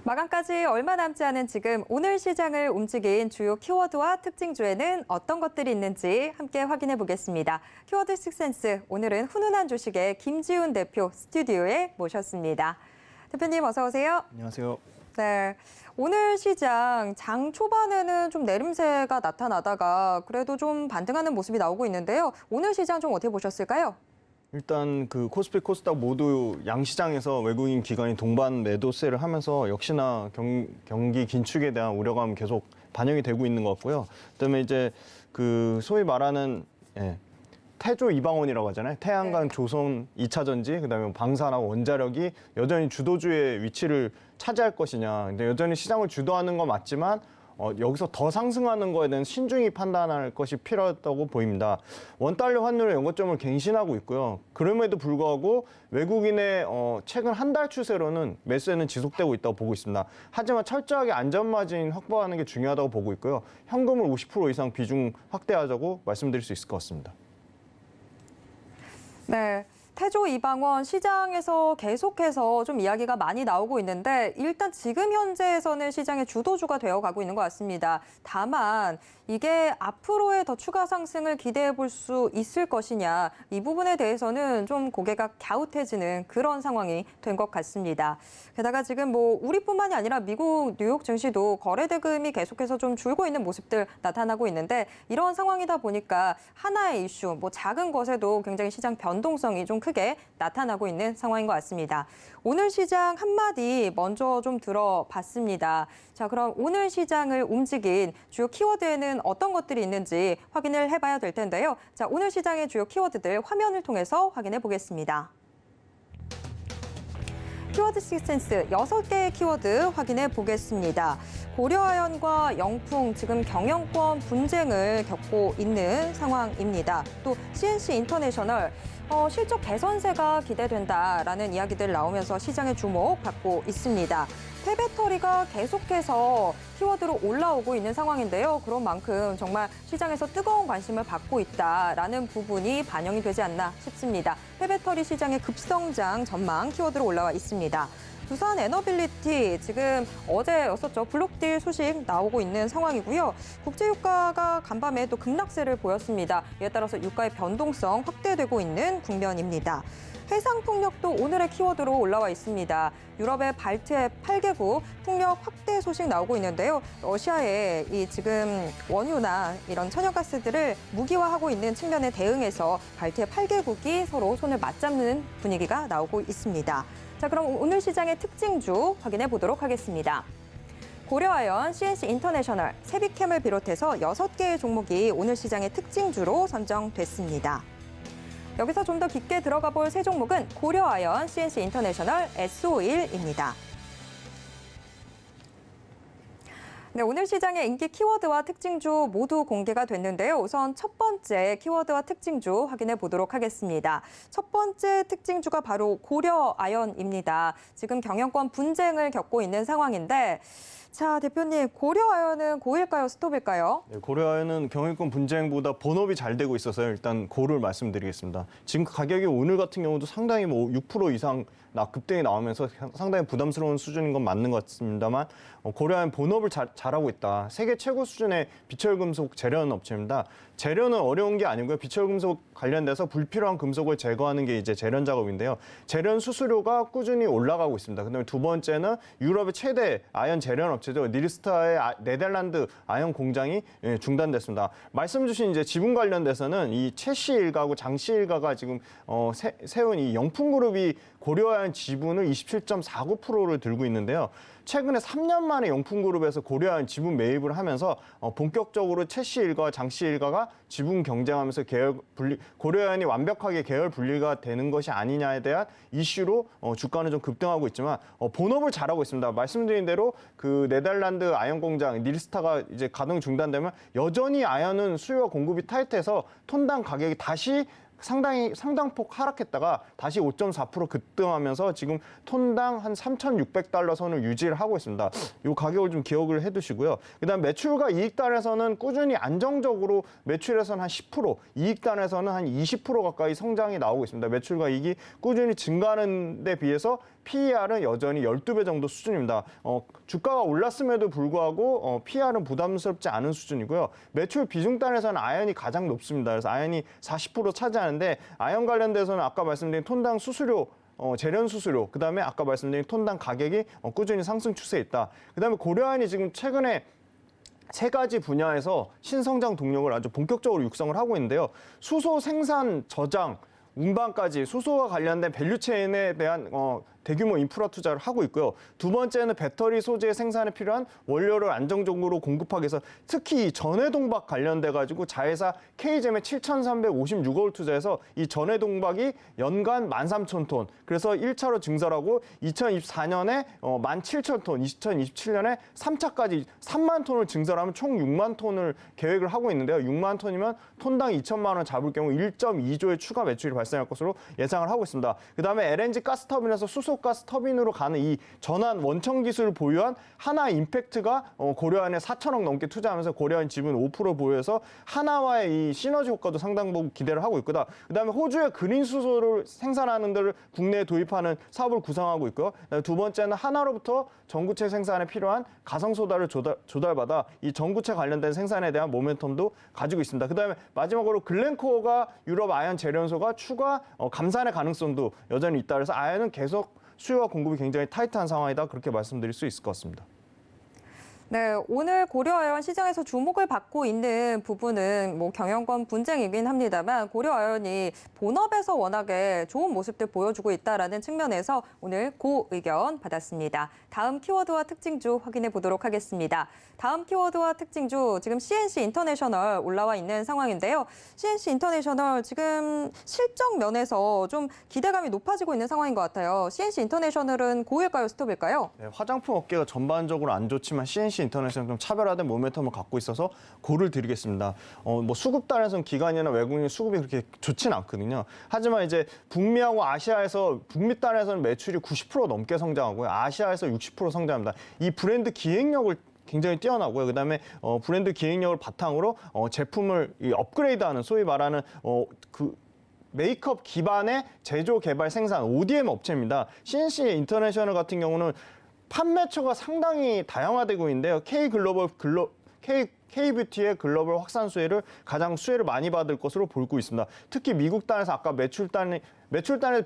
마감까지 얼마 남지 않은 지금 오늘 시장을 움직인 주요 키워드와 특징주에는 어떤 것들이 있는지 함께 확인해 보겠습니다. 키워드 식센스, 오늘은 훈훈한 주식의 김지훈 대표 스튜디오에 모셨습니다. 대표님 어서 오세요. 안녕하세요. 네, 오늘 시장 장 초반에는 좀 내림세가 나타나다가 그래도 좀 반등하는 모습이 나오고 있는데요. 오늘 시장 좀 어떻게 보셨을까요? 일단 그 코스피, 코스닥 모두 양시장에서 외국인 기관이 동반 매도세를 하면서 역시나 경기 긴축에 대한 우려감 계속 반영이 되고 있는 것 같고요. 그다음에 이제 그 소위 말하는 태조 이방원이라고 하잖아요. 태양광, 조선 2차 전지, 그다음에 방산하고 원자력이 여전히 주도주의 위치를 차지할 것이냐. 근데 여전히 시장을 주도하는 건 맞지만 여기서 더 상승하는 거에 대한 신중히 판단할 것이 필요하다고 보입니다. 원달러 환율의 연고점을 갱신하고 있고요. 그럼에도 불구하고 외국인의 최근 한 달 추세로는 매수세는 지속되고 있다고 보고 있습니다. 하지만 철저하게 안전마진 확보하는 게 중요하다고 보고 있고요. 현금을 50% 이상 비중 확대하자고 말씀드릴 수 있을 것 같습니다. 네. 태조 이방원 시장에서 계속해서 좀 이야기가 많이 나오고 있는데 일단 지금 현재에서는 시장의 주도주가 되어가고 있는 것 같습니다. 다만 이게 앞으로의 더 추가 상승을 기대해 볼 수 있을 것이냐 이 부분에 대해서는 좀 고개가 갸웃해지는 그런 상황이 된 것 같습니다. 게다가 지금 뭐 우리뿐만이 아니라 미국 뉴욕 증시도 거래 대금이 계속해서 좀 줄고 있는 모습들 나타나고 있는데 이런 상황이다 보니까 하나의 이슈, 뭐 작은 것에도 굉장히 시장 변동성이 좀 크게 나타나고 있는 상황인 것 같습니다. 오늘 시장 한마디 먼저 좀 들어봤습니다. 자, 그럼 오늘 시장을 움직인 주요 키워드에는 어떤 것들이 있는지 확인을 해봐야 될 텐데요. 자, 오늘 시장의 주요 키워드들 화면을 통해서 확인해 보겠습니다. 키워드 식센스 6개의 키워드 확인해 보겠습니다. 고려아연과 영풍 지금 경영권 분쟁을 겪고 있는 상황입니다. 또 CNC 인터내셔널 실적 개선세가 기대된다라는 이야기들 나오면서 시장의 주목 받고 있습니다. 폐배터리가 계속해서 키워드로 올라오고 있는 상황인데요. 그런 만큼 정말 시장에서 뜨거운 관심을 받고 있다라는 부분이 반영이 되지 않나 싶습니다. 폐배터리 시장의 급성장 전망 키워드로 올라와 있습니다. 두산 에너빌리티 지금 어제였었죠. 블록딜 소식 나오고 있는 상황이고요. 국제유가가 간밤에 또 급락세를 보였습니다. 이에 따라서 유가의 변동성 확대되고 있는 국면입니다. 해상폭력도 오늘의 키워드로 올라와 있습니다. 유럽의 발트해 8개국 폭력 확대 소식 나오고 있는데요. 러시아의 이 지금 원유나 이런 천연가스들을 무기화하고 있는 측면에 대응해서 발트해 8개국이 서로 손을 맞잡는 분위기가 나오고 있습니다. 자, 그럼 오늘 시장의 특징주 확인해 보도록 하겠습니다. 고려아연, CNC 인터내셔널, 세비캠을 비롯해서 6개의 종목이 오늘 시장의 특징주로 선정됐습니다. 여기서 좀 더 깊게 들어가 볼 세 종목은 고려아연, CNC 인터내셔널, S-오일입니다. 네, 오늘 시장의 인기 키워드와 특징주 모두 공개가 됐는데요. 우선 첫 번째 키워드와 특징주 확인해 보도록 하겠습니다. 첫 번째 특징주가 바로 고려아연입니다. 지금 경영권 분쟁을 겪고 있는 상황인데 자, 대표님, 고려아연은 고일까요, 스톱일까요? 네, 고려아연은 경영권 분쟁보다 본업이 잘 되고 있어서 일단 고를 말씀드리겠습니다. 지금 가격이 오늘 같은 경우도 상당히 뭐 6% 이상 급등이 나오면서 상당히 부담스러운 수준인 건 맞는 것 같습니다만 고려아연 본업을 잘하고 있다. 세계 최고 수준의 비철금속 재련 업체입니다. 재련은 어려운 게 아니고요. 비철금속 관련돼서 불필요한 금속을 제거하는 게 이제 재련 작업인데요. 재련 수수료가 꾸준히 올라가고 있습니다. 그다음에 두 번째는 유럽의 최대 아연 재련 업체죠. 닐스타의 네덜란드 아연 공장이 중단됐습니다. 말씀 주신 이제 지분 관련돼서는 이 최씨 일가하고 장씨 일가가 지금 세운 이 영풍그룹이 고려아연 지분을 27.49%를 들고 있는데요. 최근에 3년 만에 영풍그룹에서 고려아연 지분 매입을 하면서 본격적으로 최씨 일가와 장씨 일가가 지분 경쟁하면서 고려아연이 완벽하게 계열 분리가 되는 것이 아니냐에 대한 이슈로 주가는 좀 급등하고 있지만 본업을 잘하고 있습니다. 말씀드린 대로 그 네덜란드 아연 공장 닐스타가 이제 가동 중단되면 여전히 아연은 수요와 공급이 타이트해서 톤당 가격이 다시 상당폭 하락했다가 다시 5.4% 급등하면서 지금 톤당 한 3,600달러 선을 유지를 하고 있습니다. 이 가격을 좀 기억을 해두시고요. 그다음 매출과 이익단에서는 꾸준히 안정적으로 매출에서는 한 10%, 이익단에서는 한 20% 가까이 성장이 나오고 있습니다. 매출과 이익이 꾸준히 증가하는 데 비해서 PER은 여전히 12배 정도 수준입니다. 주가가 올랐음에도 불구하고 PER은 부담스럽지 않은 수준이고요. 매출 비중단에서는 아연이 가장 높습니다. 그래서 아연이 40% 차지하는데 아연 관련돼서는 아까 말씀드린 톤당 수수료 재련 수수료, 그다음에 아까 말씀드린 톤당 가격이 꾸준히 상승 추세에 있다. 그다음에 고려아연이 지금 최근에 세 가지 분야에서 신성장 동력을 아주 본격적으로 육성을 하고 있는데요. 수소 생산, 저장, 운반까지 수소와 관련된 밸류체인에 대한 대규모 인프라 투자를 하고 있고요. 두 번째는 배터리 소재 생산에 필요한 원료를 안정적으로 공급하기 위해서 특히 이 전해동박 관련돼 가지고 자회사 K잼에 7,356억을 투자해서 이 전해동박이 연간 13,000톤, 그래서 1차로 증설하고 2024년에 17,000톤, 2027년에 3차까지 3만 톤을 증설하면 총 6만 톤을 계획을 하고 있는데요. 6만 톤이면 톤당 2천만 원 잡을 경우 1.2조의 추가 매출이 발생할 것으로 예상을 하고 있습니다. 그다음에 LNG 가스터빈에서 수소가스 터빈으로 가는 이 전환 원천 기술을 보유한 하나 임팩트가 고려안에 4천억 넘게 투자하면서 고려안 지분 5% 보유해서 하나와의 이 시너지 효과도 상당 부분 기대를 하고 있고요. 그다음에 호주의 그린 수소를 생산하는 데를 국내에 도입하는 사업을 구상하고 있고요. 두 번째는 하나로부터 전구체 생산에 필요한 가성소다를 조달받아 이 전구체 관련된 생산에 대한 모멘텀도 가지고 있습니다. 그다음에 마지막으로 글렌코어가 유럽 아연 재련소가 추가 감산의 가능성도 여전히 있다. 그래서 아연은 계속 수요와 공급이 굉장히 타이트한 상황이다. 그렇게 말씀드릴 수 있을 것 같습니다. 네, 오늘 고려아연 시장에서 주목을 받고 있는 부분은 경영권 분쟁이긴 합니다만 고려아연이 본업에서 워낙에 좋은 모습들 보여주고 있다라는 측면에서 오늘 고 의견 받았습니다. 다음 키워드와 특징주 확인해 보도록 하겠습니다. 다음 키워드와 특징주 지금 CNC 인터내셔널 올라와 있는 상황인데요. CNC 인터내셔널 지금 실적 면에서 좀 기대감이 높아지고 있는 상황인 것 같아요. CNC 인터내셔널은 고일까요, 스톱일까요? 네, 화장품 업계가 전반적으로 안 좋지만 CNC 인터내셔널은 좀 차별화된 모멘텀을 갖고 있어서 고를 드리겠습니다. 수급단에서는 기관이나 외국인 수급이 그렇게 좋지는 않거든요. 하지만 이제 북미하고 아시아에서 북미 단에서는 매출이 90% 넘게 성장하고요. 아시아에서 60% 성장합니다. 이 브랜드 기획력을 굉장히 뛰어나고요. 그다음에 브랜드 기획력을 바탕으로 제품을 업그레이드하는 소위 말하는 메이크업 기반의 제조, 개발, 생산, ODM 업체입니다. CNC 인터내셔널 같은 경우는 판매처가 상당히 다양화되고 있는데요. K뷰티의 글로벌 확산 수혜를 가장 수혜를 많이 받을 것으로 보고 있습니다. 특히 미국 단에서 아까 매출단의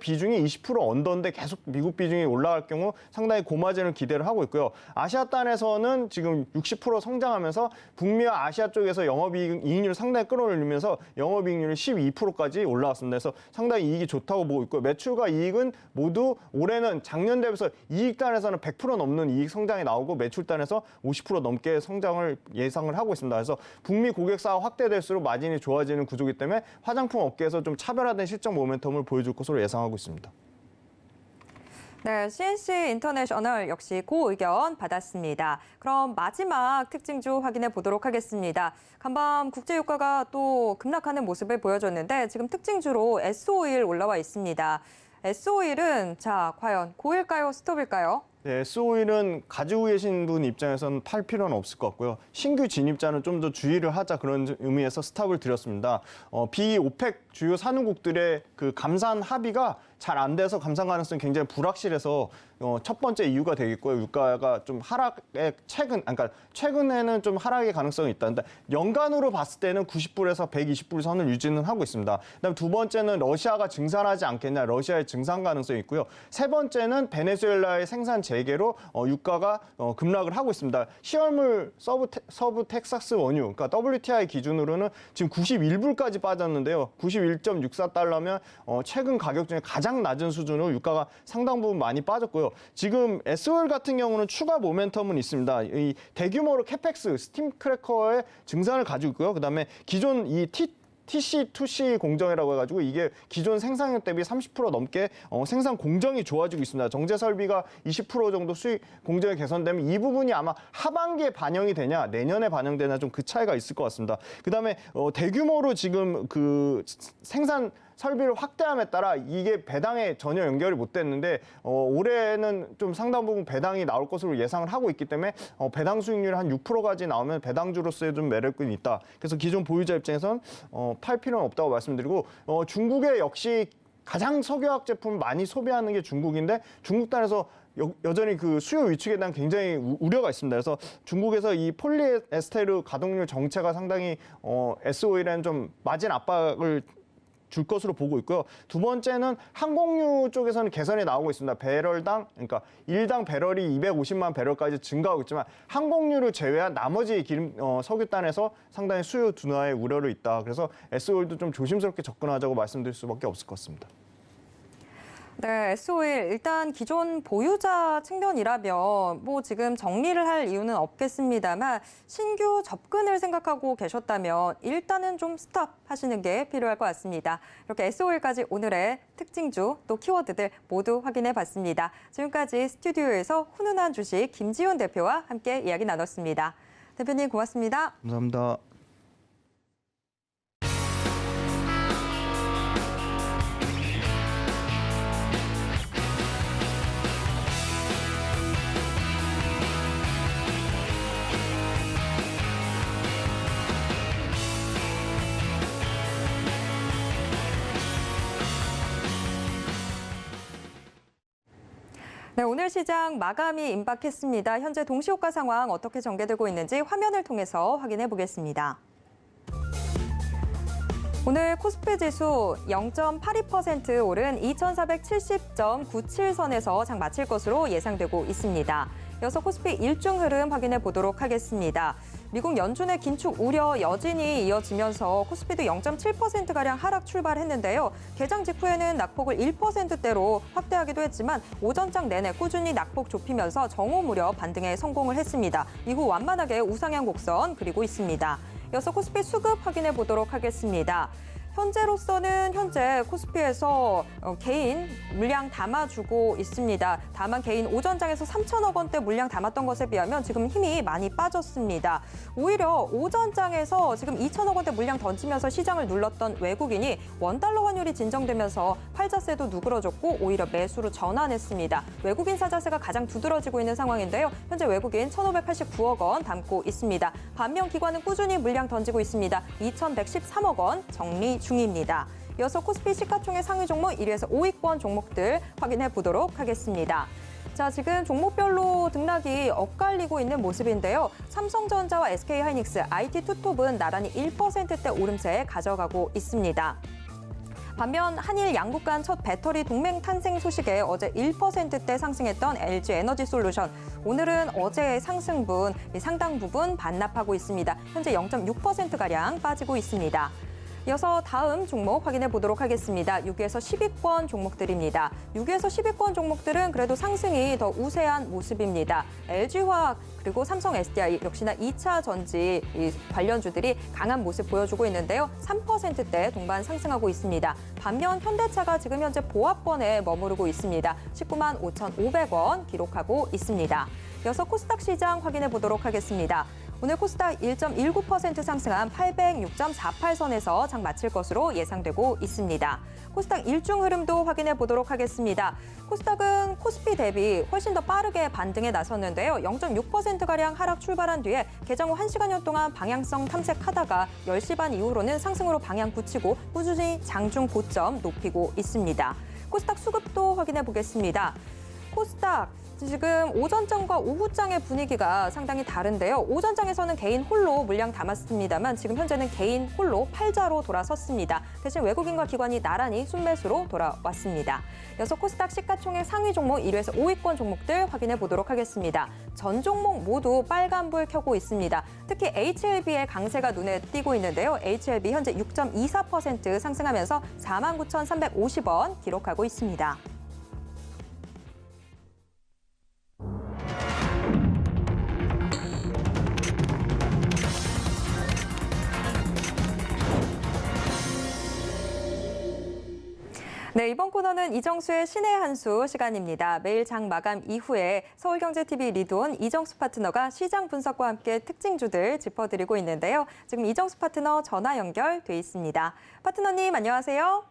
비중이 20% 언더인데 계속 미국 비중이 올라갈 경우 상당히 고마진을 기대를 하고 있고요. 아시아 단에서는 지금 60% 성장하면서 북미와 아시아 쪽에서 영업이익률을 상당히 끌어올리면서 영업이익률이 12%까지 올라왔습니다. 그래서 상당히 이익이 좋다고 보고 있고요. 매출과 이익은 모두 올해는 작년 대비해서 이익 단에서는 100% 넘는 이익 성장이 나오고 매출 단에서 50% 넘게 성장을 예상을 하고 있습니다. 그래서 북미 고객사가 확대될수록 마진이 좋아지는 구조이기 때문에 화장품 업계에서 좀 차별화된 실적 모멘텀을 보여줄 것으로 예상하고 있습니다. 네, CNC 인터내셔널 역시 고 의견 받았습니다. 그럼 마지막 특징주 확인해 보도록 하겠습니다. 간밤 국제유가가 또 급락하는 모습을 보여줬는데 지금 특징주로 S-오일 올라와 있습니다. S-오일은 과연 고일까요, 스톱일까요? 네, S-오일은 가지고 계신 분 입장에서는 팔 필요는 없을 것 같고요. 신규 진입자는 좀 더 주의를 하자 그런 의미에서 스탑을 드렸습니다. 비오펙 주요 산유국들의 그 감산 합의가 잘 안 돼서 감산 가능성이 굉장히 불확실해서 첫 번째 이유가 되겠고요. 유가가 좀 하락에 최근에는 좀 하락의 가능성이 있다. 근데 연간으로 봤을 때는 90불에서 120불 선을 유지는 하고 있습니다. 그다음 두 번째는 러시아가 증산하지 않겠냐, 러시아의 증산 가능성이 있고요. 세 번째는 베네수엘라의 생산 재개로 유가가 급락을 하고 있습니다. 시월물 서부 텍사스 원유, 그러니까 WTI 기준으로는 지금 91불까지 빠졌는데요. 91.64달러면 최근 가격 중에 가장 낮은 수준으로 유가가 상당 부분 많이 빠졌고요. 지금 S-오일 같은 경우는 추가 모멘텀은 있습니다. 이 대규모로 캐펙스, 스팀 크래커의 증산을 가지고 있고요. 그다음에 기존 이 TC2C 공정이라고 해가지고 이게 기존 생산력 대비 30% 넘게 생산 공정이 좋아지고 있습니다. 정제 설비가 20% 정도 수익 공정이 개선되면 이 부분이 아마 하반기에 반영이 되냐, 내년에 반영되냐 좀 그 차이가 있을 것 같습니다. 그다음에 대규모로 지금 그 생산 설비를 확대함에 따라 이게 배당에 전혀 연결이 못 됐는데 올해는 좀 상당 부분 배당이 나올 것으로 예상을 하고 있기 때문에 배당 수익률이 한 6%까지 나오면 배당주로서의 좀 매력이 있다. 그래서 기존 보유자 입장에서는 팔 필요는 없다고 말씀드리고 중국에 역시 가장 석유화학 제품을 많이 소비하는 게 중국인데 중국 단에서 여전히 그 수요 위축에 대한 굉장히 우려가 있습니다. 그래서 중국에서 이 폴리에스테르 가동률 정체가 상당히 S-오일에는 좀 마진 압박을 줄 것으로 보고 있고요. 두 번째는 항공유 쪽에서는 개선이 나오고 있습니다. 그러니까 일당 배럴이 250만 배럴까지 증가하고 있지만 항공유를 제외한 나머지 석유단에서 상당히 수요 둔화의 우려를 있다. 그래서 S-오일도 좀 조심스럽게 접근하자고 말씀드릴 수밖에 없을 것 같습니다. 네, S-오일 일단 기존 보유자 측면이라면 뭐 지금 정리를 할 이유는 없겠습니다만 신규 접근을 생각하고 계셨다면 일단은 좀 스탑 하시는 게 필요할 것 같습니다. 이렇게 S-오일까지 오늘의 특징주 또 키워드들 모두 확인해 봤습니다. 지금까지 스튜디오에서 훈훈한 주식 김지훈 대표와 함께 이야기 나눴습니다. 대표님 고맙습니다. 감사합니다. 네, 오늘 시장 마감이 임박했습니다. 현재 동시호가 상황 어떻게 전개되고 있는지 화면을 통해서 확인해 보겠습니다. 오늘 코스피 지수 0.82% 오른 2470.97선에서 장 마칠 것으로 예상되고 있습니다. 이어서 코스피 일중 흐름 확인해 보도록 하겠습니다. 미국 연준의 긴축 우려 여진이 이어지면서 코스피도 0.7%가량 하락 출발했는데요. 개장 직후에는 낙폭을 1%대로 확대하기도 했지만 오전장 내내 꾸준히 낙폭 좁히면서 정오 무렵 반등에 성공을 했습니다. 이후 완만하게 우상향 곡선 그리고 있습니다. 이어서 코스피 수급 확인해 보도록 하겠습니다. 현재 코스피에서 개인 물량 담아주고 있습니다. 다만 개인 오전장에서 3천억 원대 물량 담았던 것에 비하면 지금 힘이 많이 빠졌습니다. 오히려 오전장에서 지금 2천억 원대 물량 던지면서 시장을 눌렀던 외국인이 원달러 환율이 진정되면서 팔자세도 누그러졌고 오히려 매수로 전환했습니다. 외국인 사자세가 가장 두드러지고 있는 상황인데요. 현재 외국인 1,589억 원 담고 있습니다. 반면 기관은 꾸준히 물량 던지고 있습니다. 2,113억 원 정리 중입니다. 이어서 코스피 시가총액 상위 종목 1위에서 5위권 종목들 확인해 보도록 하겠습니다. 자, 지금 종목별로 등락이 엇갈리고 있는 모습인데요. 삼성전자와 SK하이닉스, IT 투톱은 나란히 1%대 오름세 가져가고 있습니다. 반면 한일 양국 간 첫 배터리 동맹 탄생 소식에 어제 1%대 상승했던 LG 에너지 솔루션. 오늘은 어제의 상승분 상당 부분 반납하고 있습니다. 현재 0.6%가량 빠지고 있습니다. 이어서 다음 종목 확인해 보도록 하겠습니다. 6위에서 10위권 종목들입니다. 6위에서 10위권 종목들은 그래도 상승이 더 우세한 모습입니다. LG화학 그리고 삼성 SDI 역시나 2차 전지 관련주들이 강한 모습 보여주고 있는데요. 3%대 동반 상승하고 있습니다. 반면 현대차가 지금 현재 보합권에 머무르고 있습니다. 19만 5,500원 기록하고 있습니다. 이어서 코스닥 시장 확인해 보도록 하겠습니다. 오늘 코스닥 1.19% 상승한 806.48선에서 장 마칠 것으로 예상되고 있습니다. 코스닥 일중 흐름도 확인해 보도록 하겠습니다. 코스닥은 코스피 대비 훨씬 더 빠르게 반등에 나섰는데요. 0.6%가량 하락 출발한 뒤에 개장 후 1시간여 동안 방향성 탐색하다가 10시 반 이후로는 상승으로 방향 굳히고 꾸준히 장중 고점 높이고 있습니다. 코스닥 수급도 확인해 보겠습니다. 코스닥 지금 오전장과 오후장의 분위기가 상당히 다른데요. 오전장에서는 개인 홀로 물량 담았습니다만 지금 현재는 개인 홀로 팔자로 돌아섰습니다. 대신 외국인과 기관이 나란히 순매수로 돌아왔습니다. 이어서 코스닥 시가총액 상위 종목 1위에서 5위권 종목들 확인해 보도록 하겠습니다. 전 종목 모두 빨간불 켜고 있습니다. 특히 HLB의 강세가 눈에 띄고 있는데요. HLB 현재 6.24% 상승하면서 49,350원 기록하고 있습니다. 네, 이번 코너는 이정수의 신의 한 수 시간입니다. 매일 장 마감 이후에 서울경제TV 리드온 이정수 파트너가 시장 분석과 함께 특징주들 짚어드리고 있는데요. 지금 이정수 파트너 전화 연결돼 있습니다. 파트너님 안녕하세요.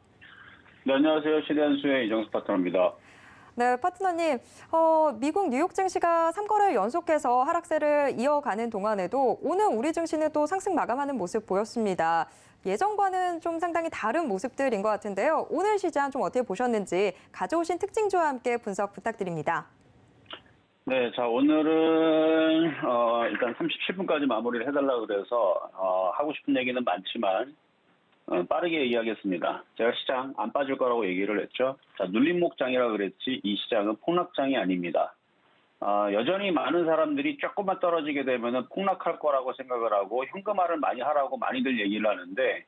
네, 안녕하세요. 신의 한 수의 이정수 파트너입니다. 네, 파트너님. 미국 뉴욕 증시가 3거래일 연속해서 하락세를 이어가는 동안에도 오늘 우리 증시는 또 상승 마감하는 모습 보였습니다. 예전과는 좀 상당히 다른 모습들인 것 같은데요. 오늘 시장 좀 어떻게 보셨는지 가져오신 특징주와 함께 분석 부탁드립니다. 네, 자 오늘은 일단 37분까지 마무리를 해달라고 그래서 하고 싶은 얘기는 많지만 빠르게 이야기하겠습니다. 제가 시장 안 빠질 거라고 얘기를 했죠. 자, 눌림목장이라 그랬지 이 시장은 폭락장이 아닙니다. 여전히 많은 사람들이 조금만 떨어지게 되면 폭락할 거라고 생각을 하고 현금화를 많이 하라고 많이들 얘기를 하는데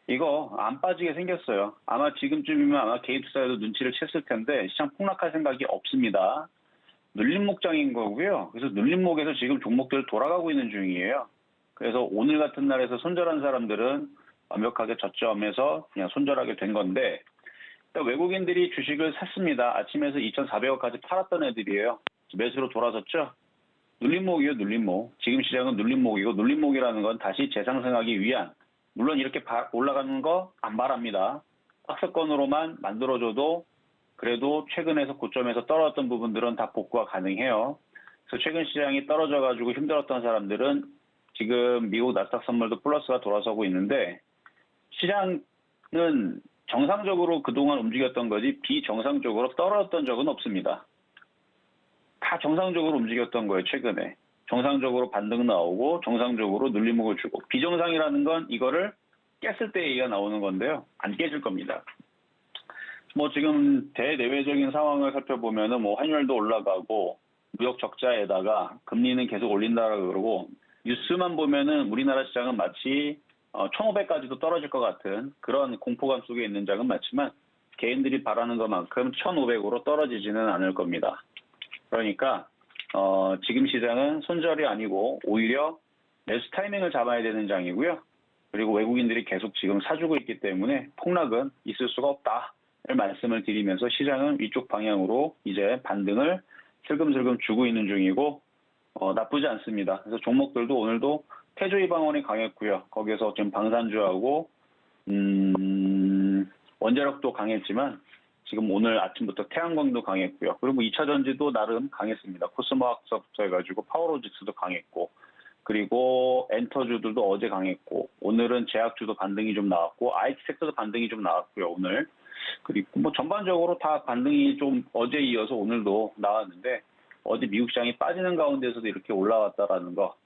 이거 안 빠지게 생겼어요. 아마 지금쯤이면 아마 개인 투자에도 눈치를 챘을 텐데 시장 폭락할 생각이 없습니다. 눌림목장인 거고요. 그래서 눌림목에서 지금 종목들 돌아가고 있는 중이에요. 그래서 오늘 같은 날에서 손절한 사람들은 완벽하게 저점에서 그냥 손절하게 된 건데, 외국인들이 주식을 샀습니다. 아침에서 2,400억까지 팔았던 애들이에요. 매수로 돌아섰죠. 눌림목이요, 눌림목. 지금 시장은 눌림목이고, 눌림목이라는 건 다시 재상승하기 위한, 물론 이렇게 올라가는 거 안 바랍니다. 박스권으로만 만들어줘도 그래도 최근에서 고점에서 떨어졌던 부분들은 다 복구가 가능해요. 그래서 최근 시장이 떨어져가지고 힘들었던 사람들은 지금 미국 나스닥 선물도 플러스가 돌아서고 있는데, 시장은 정상적으로 그동안 움직였던 거지 비정상적으로 떨어졌던 적은 없습니다. 다 정상적으로 움직였던 거예요, 최근에. 정상적으로 반등 나오고 정상적으로 눌림목을 주고, 비정상이라는 건 이거를 깼을 때 얘기가 나오는 건데요. 안 깨질 겁니다. 뭐 지금 대내외적인 상황을 살펴보면은 뭐 환율도 올라가고 무역 적자에다가 금리는 계속 올린다라고 그러고, 뉴스만 보면은 우리나라 시장은 마치 1,500까지도 떨어질 것 같은 그런 공포감 속에 있는 장은 맞지만, 개인들이 바라는 것만큼 1,500으로 떨어지지는 않을 겁니다. 그러니까 지금 시장은 손절이 아니고 오히려 매수 타이밍을 잡아야 되는 장이고요. 그리고 외국인들이 계속 지금 사주고 있기 때문에 폭락은 있을 수가 없다를 말씀을 드리면서, 시장은 위쪽 방향으로 이제 반등을 슬금슬금 주고 있는 중이고 나쁘지 않습니다. 그래서 종목들도 오늘도 태조이 방언이 강했고요. 거기에서 지금 방산주하고 원자력도 강했지만 지금 오늘 아침부터 태양광도 강했고요. 그리고 2차 전지도 나름 강했습니다. 코스모학서부터 해가지고 파워로직스도 강했고, 그리고 엔터주들도 어제 강했고, 오늘은 제약주도 반등이 좀 나왔고, IT 섹터도 반등이 좀 나왔고요, 오늘. 그리고 뭐 전반적으로 다 반등이 좀 어제 이어서 오늘도 나왔는데, 어제 미국 시장이 빠지는 가운데서도 이렇게 올라왔다라는 거,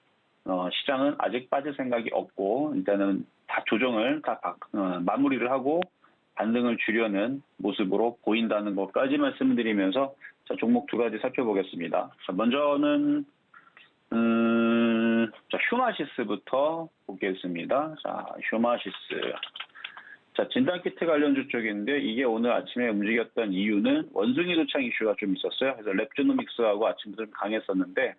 시장은 아직 빠질 생각이 없고, 일단은 다 조정을 다 마무리를 하고 반등을 주려는 모습으로 보인다는 것까지 말씀드리면서, 자, 종목 두 가지 살펴보겠습니다. 자, 먼저는 휴마시스부터 보겠습니다. 자, 휴마시스. 자, 진단키트 관련주 쪽인데, 이게 오늘 아침에 움직였던 이유는 원숭이 도창 이슈가 좀 있었어요. 그래서 랩주노믹스하고 아침부터 좀 강했었는데,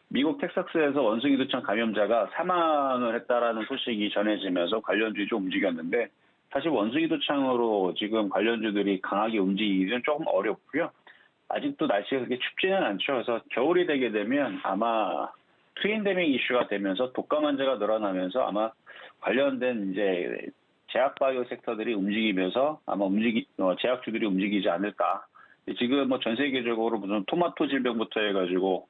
미국 텍사스에서 원숭이 도창 감염자가 사망을 했다라는 소식이 전해지면서 관련주들이 좀 움직였는데, 사실 원숭이 도창으로 지금 관련주들이 강하게 움직이기는 조금 어렵고요. 아직도 날씨가 그렇게 춥지는 않죠. 그래서 겨울이 되게 되면 아마 트윈데믹 이슈가 되면서 독감 환자가 늘어나면서 아마 관련된 이제 제약바이오 섹터들이 움직이면서 아마 제약주들이 움직이지 않을까. 지금 뭐 전 세계적으로 무슨 토마토 질병부터 해가지고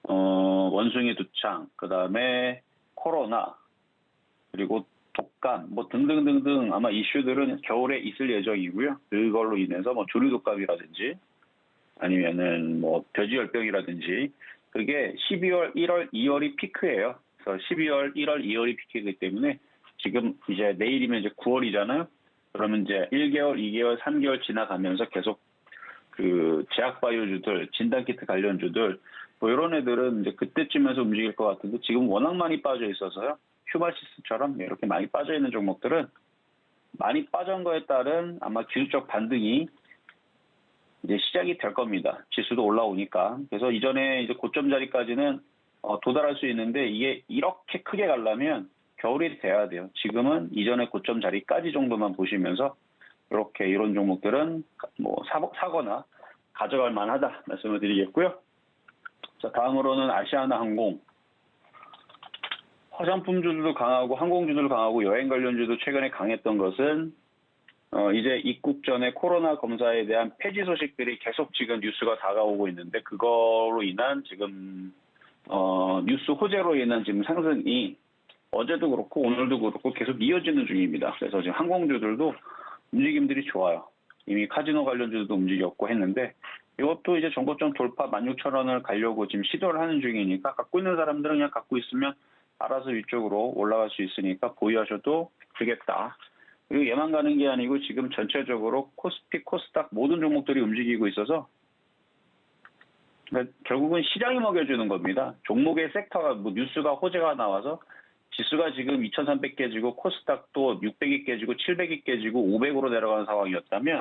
원숭이 두창, 그 다음에 코로나, 그리고 독감, 뭐 등등등등 아마 이슈들은 겨울에 있을 예정이고요. 그걸로 인해서 뭐 조류독감이라든지 아니면은 뭐 돼지열병이라든지, 그게 12월, 1월, 2월이 피크예요. 그래서 12월, 1월, 2월이 피크이기 때문에 지금 이제 내일이면 이제 9월이잖아요. 그러면 이제 1개월, 2개월, 3개월 지나가면서 계속 그 제약바이오주들, 진단키트 관련주들, 뭐 이런 애들은 이제 그때쯤에서 움직일 것 같은데, 지금 워낙 많이 빠져 있어서요. 휴마시스처럼 이렇게 많이 빠져 있는 종목들은 많이 빠진 거에 따른 아마 기술적 반등이 이제 시작이 될 겁니다. 지수도 올라오니까. 그래서 이전에 이제 고점 자리까지는 도달할 수 있는데, 이게 이렇게 크게 가려면 겨울이 돼야 돼요. 지금은 이전에 고점 자리까지 정도만 보시면서 이렇게 이런 종목들은 뭐 사거나 가져갈 만하다 말씀을 드리겠고요. 자, 다음으로는 아시아나항공. 화장품주들도 강하고 항공주들도 강하고 여행 관련주도 최근에 강했던 것은 이제 입국 전에 코로나 검사에 대한 폐지 소식들이 계속 지금 뉴스가 다가오고 있는데, 그거로 인한 지금 뉴스 호재로 인한 지금 상승이 어제도 그렇고 오늘도 그렇고 계속 이어지는 중입니다. 그래서 지금 항공주들도 움직임들이 좋아요. 이미 카지노 관련주도 움직였고 했는데, 이것도 이제 전고점 돌파 16,000원을 가려고 지금 시도를 하는 중이니까, 갖고 있는 사람들은 그냥 갖고 있으면 알아서 위쪽으로 올라갈 수 있으니까 보유하셔도 되겠다. 그리고 얘만 가는 게 아니고 지금 전체적으로 코스피, 코스닥 모든 종목들이 움직이고 있어서, 그러니까 결국은 시장이 먹여주는 겁니다. 종목의 섹터가 뭐 뉴스가 호재가 나와서 지수가 지금 2,300개 지고 코스닥도 600이 깨지고 700이 깨지고 500으로 내려가는 상황이었다면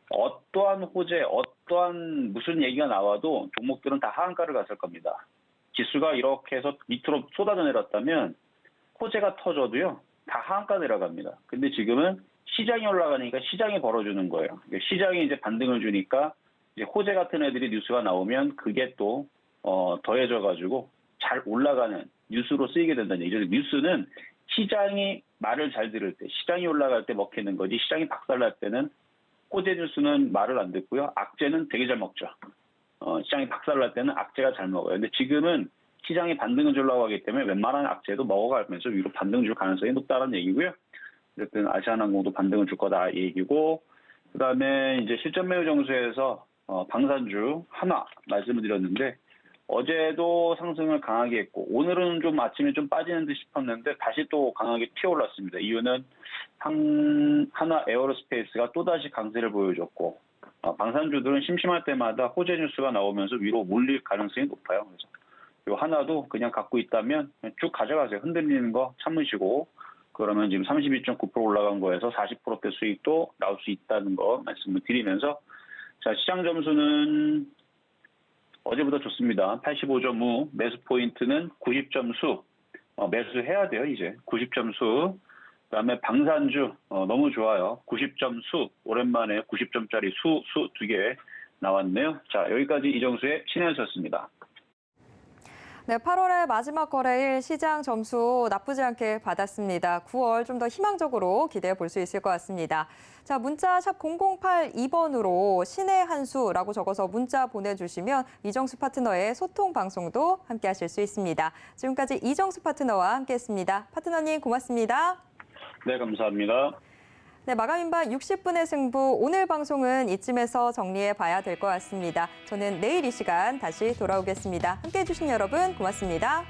어떠한 호재, 어떠한 무슨 얘기가 나와도 종목들은 다 하한가를 갔을 겁니다. 지수가 이렇게 해서 밑으로 쏟아져 내렸다면 호재가 터져도요. 다 하한가 내려갑니다. 근데 지금은 시장이 올라가니까 시장이 벌어주는 거예요. 시장이 이제 반등을 주니까 이제 호재 같은 애들이 뉴스가 나오면 그게 또 더해져가지고 잘 올라가는 뉴스로 쓰이게 된다는 얘기죠. 뉴스는 시장이 말을 잘 들을 때, 시장이 올라갈 때 먹히는 거지, 시장이 박살날 때는 호재 뉴스는 말을 안 듣고요. 악재는 되게 잘 먹죠. 시장이 박살날 때는 악재가 잘 먹어요. 근데 지금은 시장이 반등을 주려고 하기 때문에 웬만한 악재도 먹어가면서 위로 반등 줄 가능성이 높다는 얘기고요. 어쨌든 아시아나항공도 반등을 줄 거다 이 얘기고, 그다음에 이제 실전 매우 정수에서 방산주 한화 말씀을 드렸는데 어제도 상승을 강하게 했고 오늘은 좀 아침에 좀 빠지는 듯 싶었는데 다시 또 강하게 튀어올랐습니다. 이유는 한화 에어로스페이스가 또다시 강세를 보여줬고 방산주들은 심심할 때마다 호재 뉴스가 나오면서 위로 몰릴 가능성이 높아요. 그래서 요 하나도 그냥 갖고 있다면 그냥 쭉 가져가세요. 흔들리는 거 참으시고 그러면 지금 32.9% 올라간 거에서 40%대 수익도 나올 수 있다는 거 말씀을 드리면서 자 시장 점수는 어제보다 좋습니다. 85.5 매수 포인트는 90점수 매수해야 돼요. 이제 90점수 그다음에 방산주 너무 좋아요. 90점수 오랜만에 90점짜리 수 2개 나왔네요. 자 여기까지 이정수의 신현수였습니다. 네, 8월의 마지막 거래일 시장 점수 나쁘지 않게 받았습니다. 9월 좀 더 희망적으로 기대해 볼 수 있을 것 같습니다. 자, 문자 샵 0082번으로 신의 한 수라고 적어서 문자 보내주시면 이정수 파트너의 소통 방송도 함께 하실 수 있습니다. 지금까지 이정수 파트너와 함께했습니다. 파트너님 고맙습니다. 네, 감사합니다. 네, 마감인방 60분의 승부 오늘 방송은 이쯤에서 정리해 봐야 될 것 같습니다. 저는 내일 이 시간 다시 돌아오겠습니다. 함께해 주신 여러분 고맙습니다.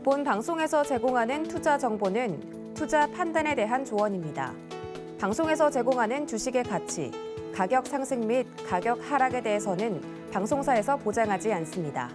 본 방송에서 제공하는 투자 정보는 투자 판단에 대한 조언입니다. 방송에서 제공하는 주식의 가치, 가격 상승 및 가격 하락에 대해서는 방송사에서 보장하지 않습니다.